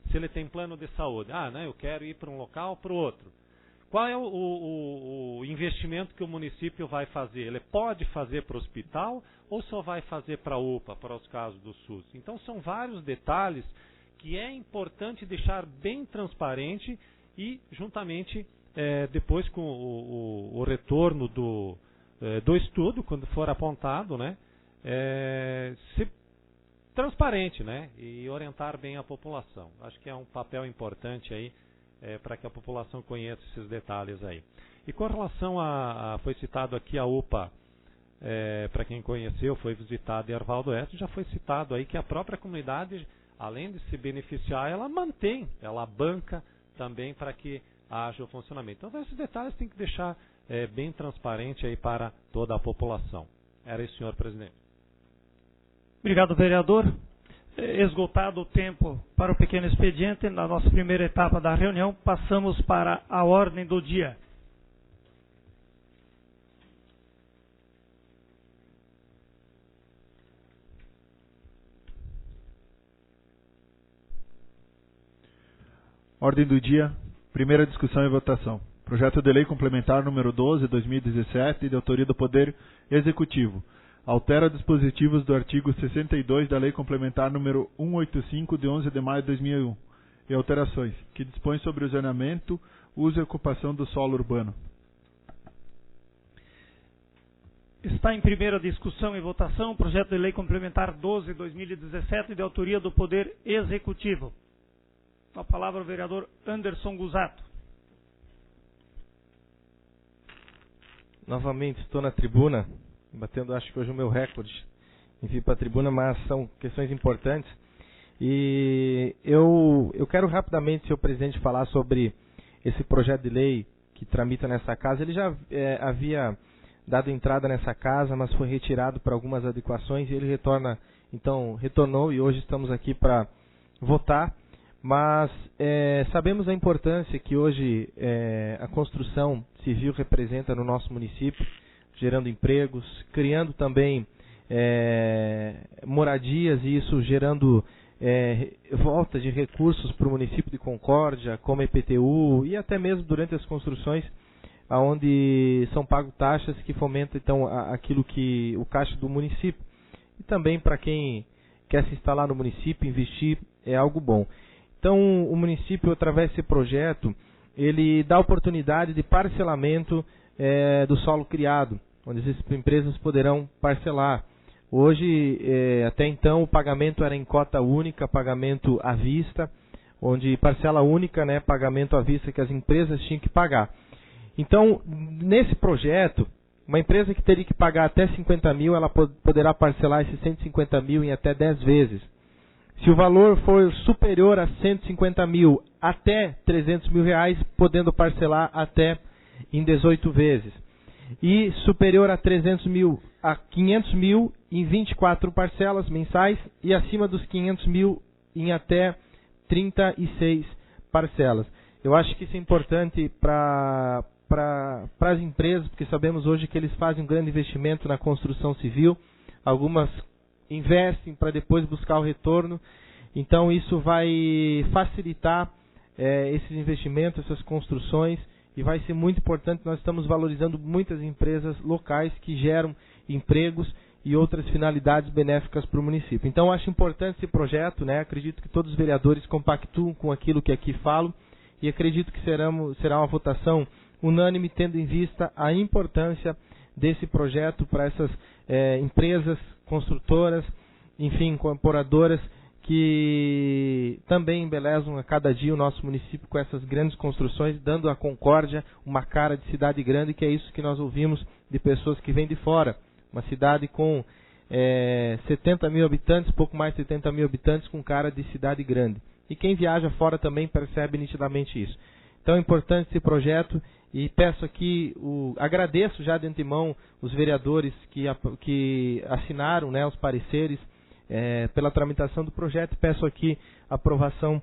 Se ele tem plano de saúde. Não, eu quero ir para um local ou para o outro. Qual é o investimento que o município vai fazer? Ele pode fazer para o hospital ou só vai fazer para a UPA, para os casos do SUS? Então são vários detalhes que é importante deixar bem transparente e juntamente depois com o retorno do estudo, quando for apontado, né? Ser transparente, né, e orientar bem a população. Acho que é um papel importante aí para que a população conheça esses detalhes aí. E com relação foi citado aqui a UPA, para quem conheceu, foi visitado em Arvaldo Oeste, já foi citado aí que a própria comunidade, além de se beneficiar, ela mantém, ela banca também para que haja o funcionamento. Então esses detalhes tem que deixar bem transparente aí para toda a população. Era isso, senhor presidente. Obrigado, vereador. Esgotado o tempo para o pequeno expediente, na nossa primeira etapa da reunião, passamos para a ordem do dia. Ordem do dia, primeira discussão e votação. Projeto de lei complementar número 12/2017, de autoria do Poder Executivo. Altera dispositivos do artigo 62 da Lei Complementar número 185, de 11 de maio de 2001, e alterações, que dispõe sobre o zoneamento, uso e ocupação do solo urbano. Está em primeira discussão e votação o projeto de lei complementar 12/2017, de autoria do Poder Executivo. Com a palavra o vereador Anderson Gusato. Novamente estou na tribuna, batendo acho que hoje o meu recorde em vir para a tribuna, mas são questões importantes. E eu quero rapidamente, senhor presidente, falar sobre esse projeto de lei que tramita nessa casa. Ele já havia dado entrada nessa casa, mas foi retirado para algumas adequações e ele retornou e hoje estamos aqui para votar. Mas sabemos a importância que hoje a construção civil representa no nosso município, gerando empregos, criando também moradias e isso gerando volta de recursos para o município de Concórdia, como EPTU e até mesmo durante as construções, onde são pagos taxas que fomentam então aquilo que o caixa do município. E também para quem quer se instalar no município, investir é algo bom. Então o município, através desse projeto, ele dá oportunidade de parcelamento do solo criado, onde as empresas poderão parcelar. Hoje, até então, o pagamento era em cota única, pagamento à vista, onde parcela única, né, pagamento à vista que as empresas tinham que pagar. Então, nesse projeto, uma empresa que teria que pagar até 50 mil, ela poderá parcelar esses 150 mil em até 10 vezes. Se o valor for superior a 150 mil até 300 mil reais, podendo parcelar até em 18 vezes. E superior a 300 mil a 500 mil em 24 parcelas mensais e acima dos 500 mil em até 36 parcelas. Eu acho que isso é importante para as empresas, porque sabemos hoje que eles fazem um grande investimento na construção civil, algumas investem para depois buscar o retorno, então isso vai facilitar esses investimentos, essas construções, e vai ser muito importante. Nós estamos valorizando muitas empresas locais que geram empregos e outras finalidades benéficas para o município. Então, acho importante esse projeto, né? Acredito que todos os vereadores compactuam com aquilo que aqui falo, e acredito que será uma votação unânime, tendo em vista a importância desse projeto para essas empresas, construtoras, enfim, incorporadoras, que também embelezam a cada dia o nosso município com essas grandes construções, dando à Concórdia uma cara de cidade grande, que é isso que nós ouvimos de pessoas que vêm de fora. Uma cidade com 70 mil habitantes, pouco mais de 70 mil habitantes, com cara de cidade grande. E quem viaja fora também percebe nitidamente isso. Então é importante esse projeto, e peço aqui, agradeço já de antemão os vereadores que assinaram, né, os pareceres pela tramitação do projeto. Peço aqui a aprovação,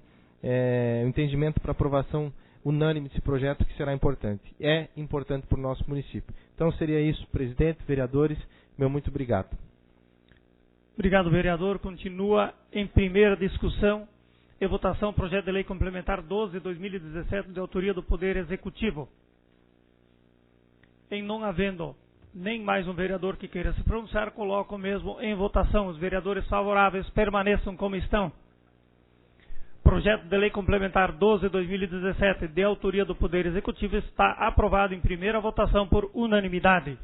o entendimento para aprovação unânime desse projeto, que será importante. É importante para o nosso município. Então seria isso, presidente, vereadores, meu muito obrigado. Obrigado, vereador. Continua em primeira discussão e votação o projeto de lei complementar 12 de 2017, de autoria do Poder Executivo. Em não havendo nem mais um vereador que queira se pronunciar, coloco mesmo em votação. Os vereadores favoráveis permaneçam como estão. Projeto de lei complementar 12 de 2017, de autoria do Poder Executivo, está aprovado em primeira votação por unanimidade.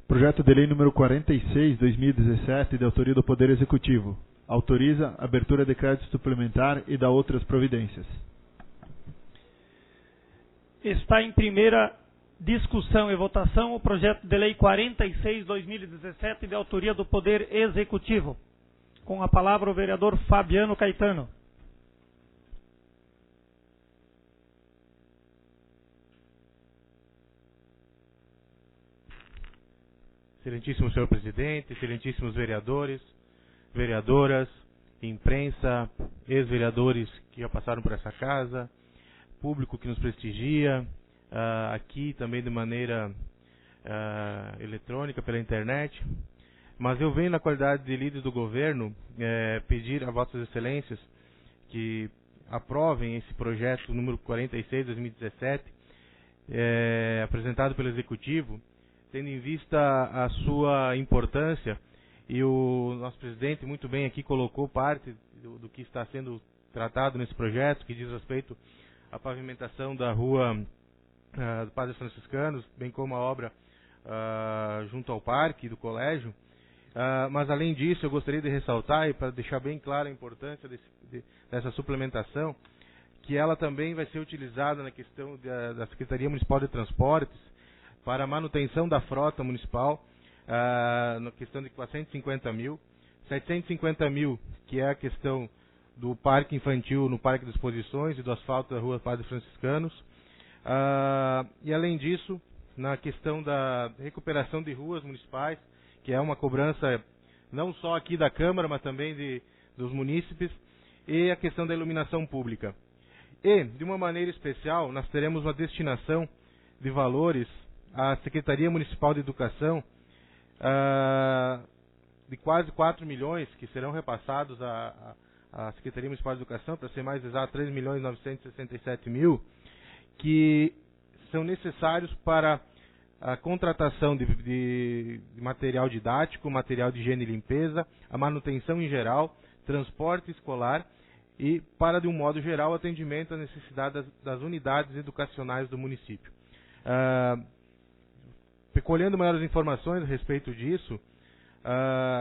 Projeto de lei número 46, 2017, de autoria do Poder Executivo. Autoriza a abertura de crédito suplementar e dá outras providências. Está em primeira discussão e votação o projeto de lei 46, 2017, de autoria do Poder Executivo. Com a palavra o vereador Fabiano Caetano. Excelentíssimo senhor presidente, excelentíssimos vereadores, vereadoras, imprensa, ex-vereadores que já passaram por essa casa, público que nos prestigia, aqui também de maneira eletrônica, pela internet. Mas eu venho na qualidade de líder do governo pedir a vossas excelências que aprovem esse projeto número 46 de 2017, apresentado pelo Executivo, tendo em vista a sua importância, e o nosso presidente muito bem aqui colocou parte do que está sendo tratado nesse projeto, que diz respeito à pavimentação da rua do Padre Franciscanos, bem como a obra junto ao parque do colégio. Mas além disso, eu gostaria de ressaltar, e para deixar bem clara a importância dessa suplementação, que ela também vai ser utilizada na questão da Secretaria Municipal de Transportes para a manutenção da frota municipal, na questão de 450 mil, 750 mil, que é a questão do parque infantil no Parque de Exposições e do asfalto da rua Padre Franciscanos, e além disso, na questão da recuperação de ruas municipais, que é uma cobrança não só aqui da Câmara, mas também dos munícipes, e a questão da iluminação pública. E, de uma maneira especial, nós teremos uma destinação de valores à Secretaria Municipal de Educação de quase 4 milhões, que serão repassados à Secretaria Municipal de Educação, para ser mais exato, 3.967.000, que são necessários para a contratação de material didático, material de higiene e limpeza, a manutenção em geral, transporte escolar e, para, de um modo geral, atendimento às necessidades das unidades educacionais do município. Colhendo maiores informações a respeito disso,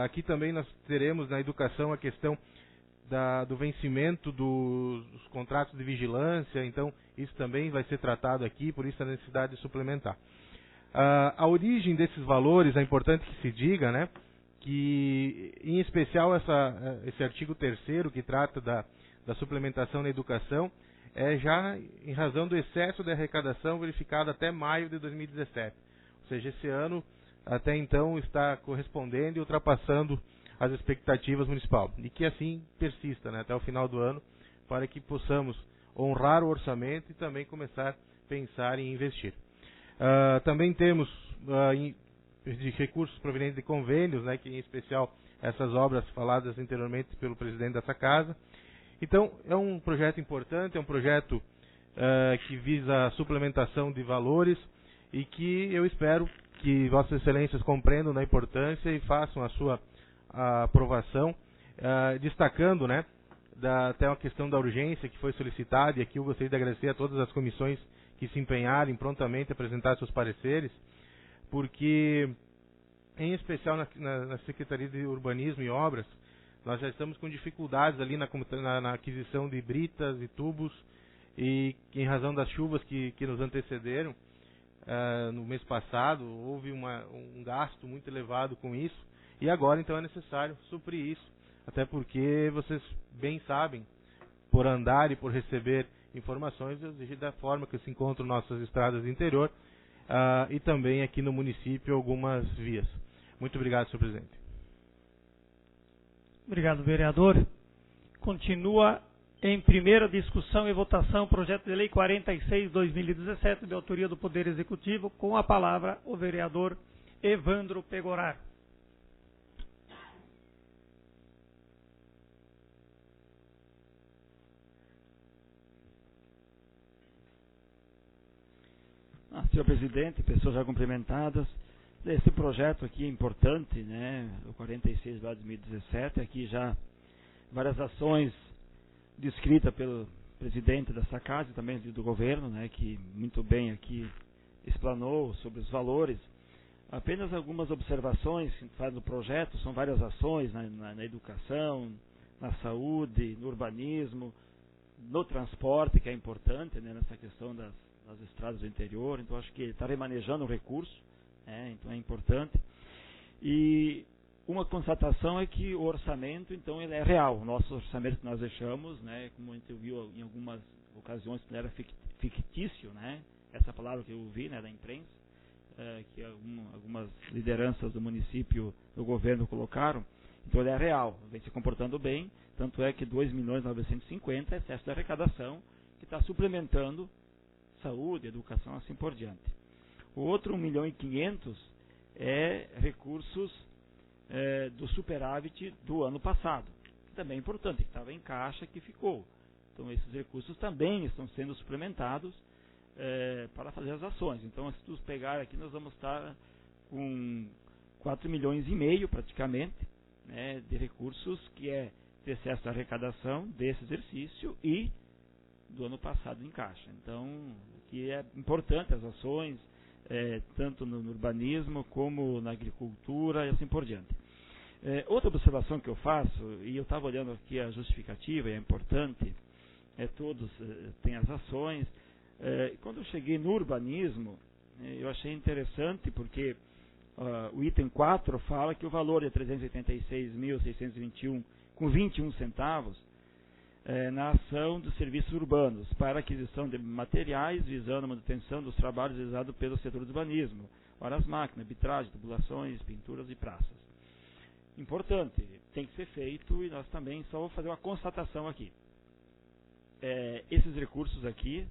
aqui também nós teremos na educação a questão do vencimento dos contratos de vigilância, então isso também vai ser tratado aqui, por isso a necessidade de suplementar. A origem desses valores, é importante que se diga, né, que em especial esse artigo 3º que trata da suplementação na educação, é já em razão do excesso de arrecadação verificado até maio de 2017. Ou seja, esse ano até então está correspondendo e ultrapassando as expectativas municipais. E que assim persista, né, até o final do ano, para que possamos honrar o orçamento e também começar a pensar em investir. Também temos de recursos provenientes de convênios, né, que em especial essas obras faladas anteriormente pelo presidente dessa casa. Então, é um projeto importante, é um projeto que visa a suplementação de valores e que eu espero que Vossas Excelências compreendam da importância e façam a sua aprovação, destacando, né, até uma questão da urgência que foi solicitada, e aqui eu gostaria de agradecer a todas as comissões que se empenharam em prontamente apresentar seus pareceres, porque, em especial na Secretaria de Urbanismo e Obras, nós já estamos com dificuldades ali na aquisição de britas e tubos, e em razão das chuvas que nos antecederam, no mês passado, houve um gasto muito elevado com isso, e agora então é necessário suprir isso, até porque vocês bem sabem, por andar e por receber informações, da forma que se encontram nossas estradas do interior, e também aqui no município algumas vias. Muito obrigado, senhor presidente. Obrigado, vereador. Continua em primeira discussão e votação o projeto de lei 46/2017, de autoria do Poder Executivo, com a palavra o vereador Evandro Pegoraro. Senhor presidente, pessoas já cumprimentadas, esse projeto aqui é importante, né, o 46/2017, aqui já várias ações descritas pelo presidente dessa casa e também do governo, né, que muito bem aqui explanou sobre os valores. Apenas algumas observações que faz no projeto, são várias ações na educação, na saúde, no urbanismo, no transporte, que é importante, né, nessa questão das estradas do interior. Então acho que está remanejando o recurso, então é importante. E uma constatação é que o orçamento, então, ele é real. O nosso orçamento que nós deixamos, né, como a gente viu em algumas ocasiões, ele era fictício, né, essa palavra que eu ouvi, né, da imprensa, que algumas lideranças do município, do governo colocaram. Então ele é real, vem se comportando bem, tanto é que 2.950.000 é excesso de arrecadação, que está suplementando saúde, educação, assim por diante. O outro 1.500.000 é recursos do superávit do ano passado, que também é importante, que estava em caixa, que ficou. Então esses recursos também estão sendo suplementados para fazer as ações. Então, se tu pegar aqui, nós vamos estar com 4,5 milhões praticamente, né, de recursos, que é de excesso de arrecadação desse exercício e do ano passado em caixa. Então, que é importante as ações, tanto no urbanismo como na agricultura e assim por diante. Outra observação que eu faço, e eu estava olhando aqui a justificativa, e é importante, todos têm as ações. Quando eu cheguei no urbanismo, eu achei interessante, porque o item 4 fala que o valor é 386.621,21 centavos, na ação dos serviços urbanos, para aquisição de materiais visando a manutenção dos trabalhos realizados pelo setor do urbanismo, horas máquinas, vitragem, tubulações, pinturas e praças. Importante, tem que ser feito, e nós também só vamos fazer uma constatação aqui. Esses recursos aqui,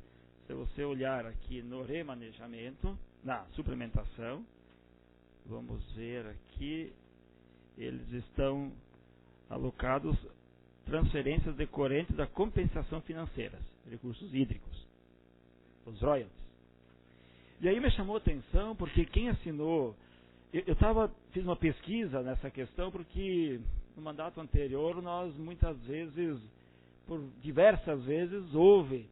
se você olhar aqui no remanejamento, na suplementação, vamos ver aqui, eles estão alocados transferências decorrentes da compensação financeira, recursos hídricos, os royalties. E aí me chamou a atenção, porque quem assinou, fiz uma pesquisa nessa questão, porque no mandato anterior nós muitas vezes, por diversas vezes, houve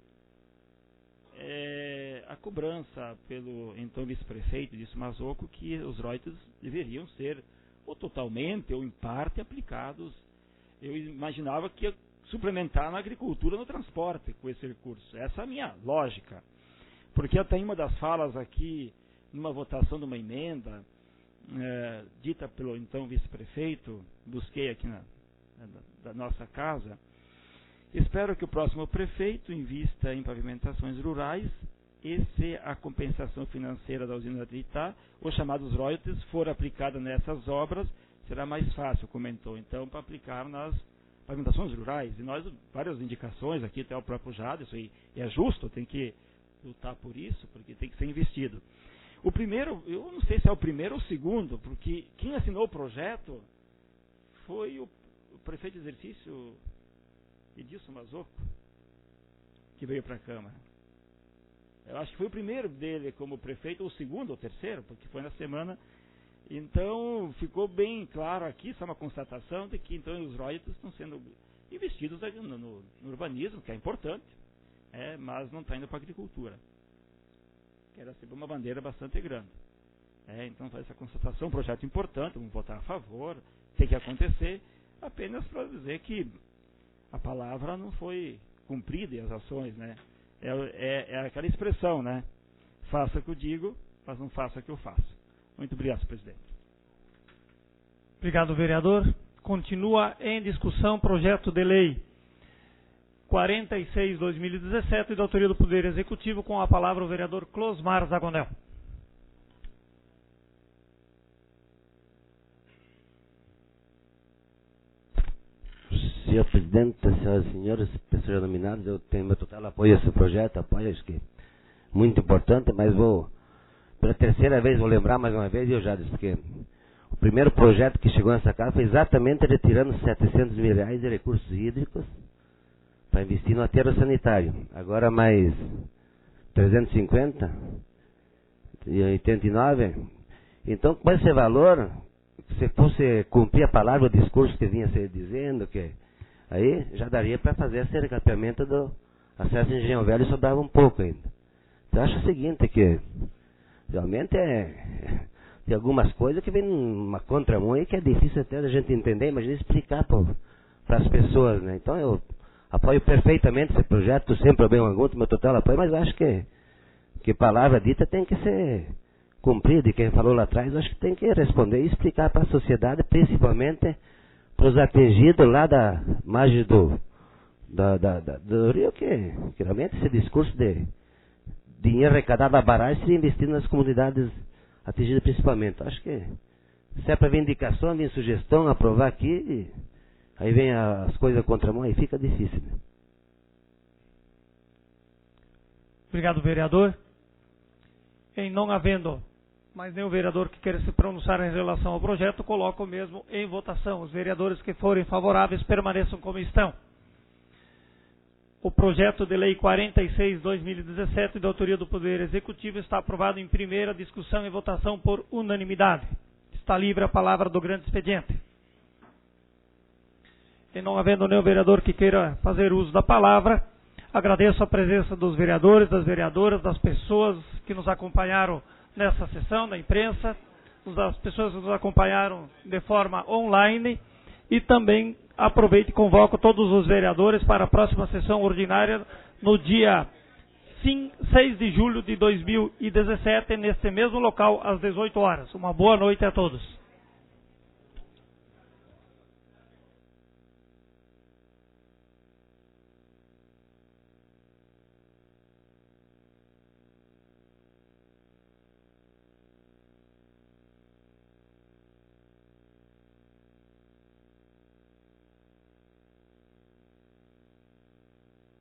a cobrança pelo então vice-prefeito de Mazoco que os royalties deveriam ser ou totalmente ou em parte aplicados. Eu imaginava que ia suplementar na agricultura, no transporte com esse recurso. Essa é a minha lógica. Porque até em uma das falas aqui, numa votação de uma emenda, dita pelo então vice-prefeito, busquei aqui da nossa casa, espero que o próximo prefeito invista em pavimentações rurais e se a compensação financeira da usina de Itá, os chamados royalties, for aplicada nessas obras, será mais fácil, comentou. Então, para aplicar nas pavimentações rurais, e nós, várias indicações aqui, até o próprio Jadson, e é justo, tem que lutar por isso, porque tem que ser investido. O primeiro, eu não sei se é o primeiro ou o segundo, porque quem assinou o projeto foi o prefeito de exercício Edilson Mazzocco, que veio para a Câmara. Eu acho que foi o primeiro dele como prefeito, ou o segundo ou terceiro, porque foi na semana. Então, ficou bem claro aqui, só uma constatação de que então os royalties estão sendo investidos no urbanismo, que é importante, mas não está indo para a agricultura, que era sempre uma bandeira bastante grande. Então, faz essa constatação, um projeto importante, vamos votar a favor, tem que acontecer, apenas para dizer que a palavra não foi cumprida e as ações, né? É aquela expressão, né? Faça o que eu digo, mas não faça o que eu faço. Muito obrigado, senhor presidente. Obrigado, vereador. Continua em discussão projeto de lei 46/2017, da autoria do Poder Executivo, com a palavra o vereador Closmar Zagonel. Senhor presidente, senhoras e senhores, pessoas nominadas, eu tenho meu total apoio a esse projeto, acho que é muito importante, mas pela terceira vez, vou lembrar mais uma vez, e eu já disse que o primeiro projeto que chegou nessa casa foi exatamente retirando R$700 mil de recursos hídricos para investir no aterro sanitário. Agora mais 350 e 89. Então, com esse valor, se fosse cumprir a palavra, o discurso que vinha se dizendo, que aí já daria para fazer esse recapeamento do acesso em Engenhão Velho, e sobrava um pouco ainda. Então, eu acho o seguinte, que realmente tem algumas coisas que vem uma contramão aí que é difícil até a gente entender, imagina explicar para as pessoas, né? Então eu apoio perfeitamente esse projeto, sem problema algum, meu total apoio, mas acho que palavra dita tem que ser cumprida, e quem falou lá atrás, acho que tem que responder e explicar para a sociedade, principalmente para os atingidos lá da margem do rio, que realmente esse discurso de dinheiro arrecadado da barragem seria investido nas comunidades atingidas principalmente. Acho que se é para vir indicação, vir sugestão, aprovar aqui, aí vem as coisas contra a mão, aí fica difícil. Né? Obrigado, vereador. Em não havendo mais nenhum vereador que queira se pronunciar em relação ao projeto, coloco mesmo em votação. Os vereadores que forem favoráveis permaneçam como estão. O projeto de lei 46/2017, da autoria do Poder Executivo, está aprovado em primeira discussão e votação por unanimidade. Está livre a palavra do grande expediente. E não havendo nenhum vereador que queira fazer uso da palavra, agradeço a presença dos vereadores, das vereadoras, das pessoas que nos acompanharam nessa sessão, da imprensa, das pessoas que nos acompanharam de forma online, e também aproveito e convoco todos os vereadores para a próxima sessão ordinária no dia 6 de julho de 2017, neste mesmo local, às 18 horas. Uma boa noite a todos.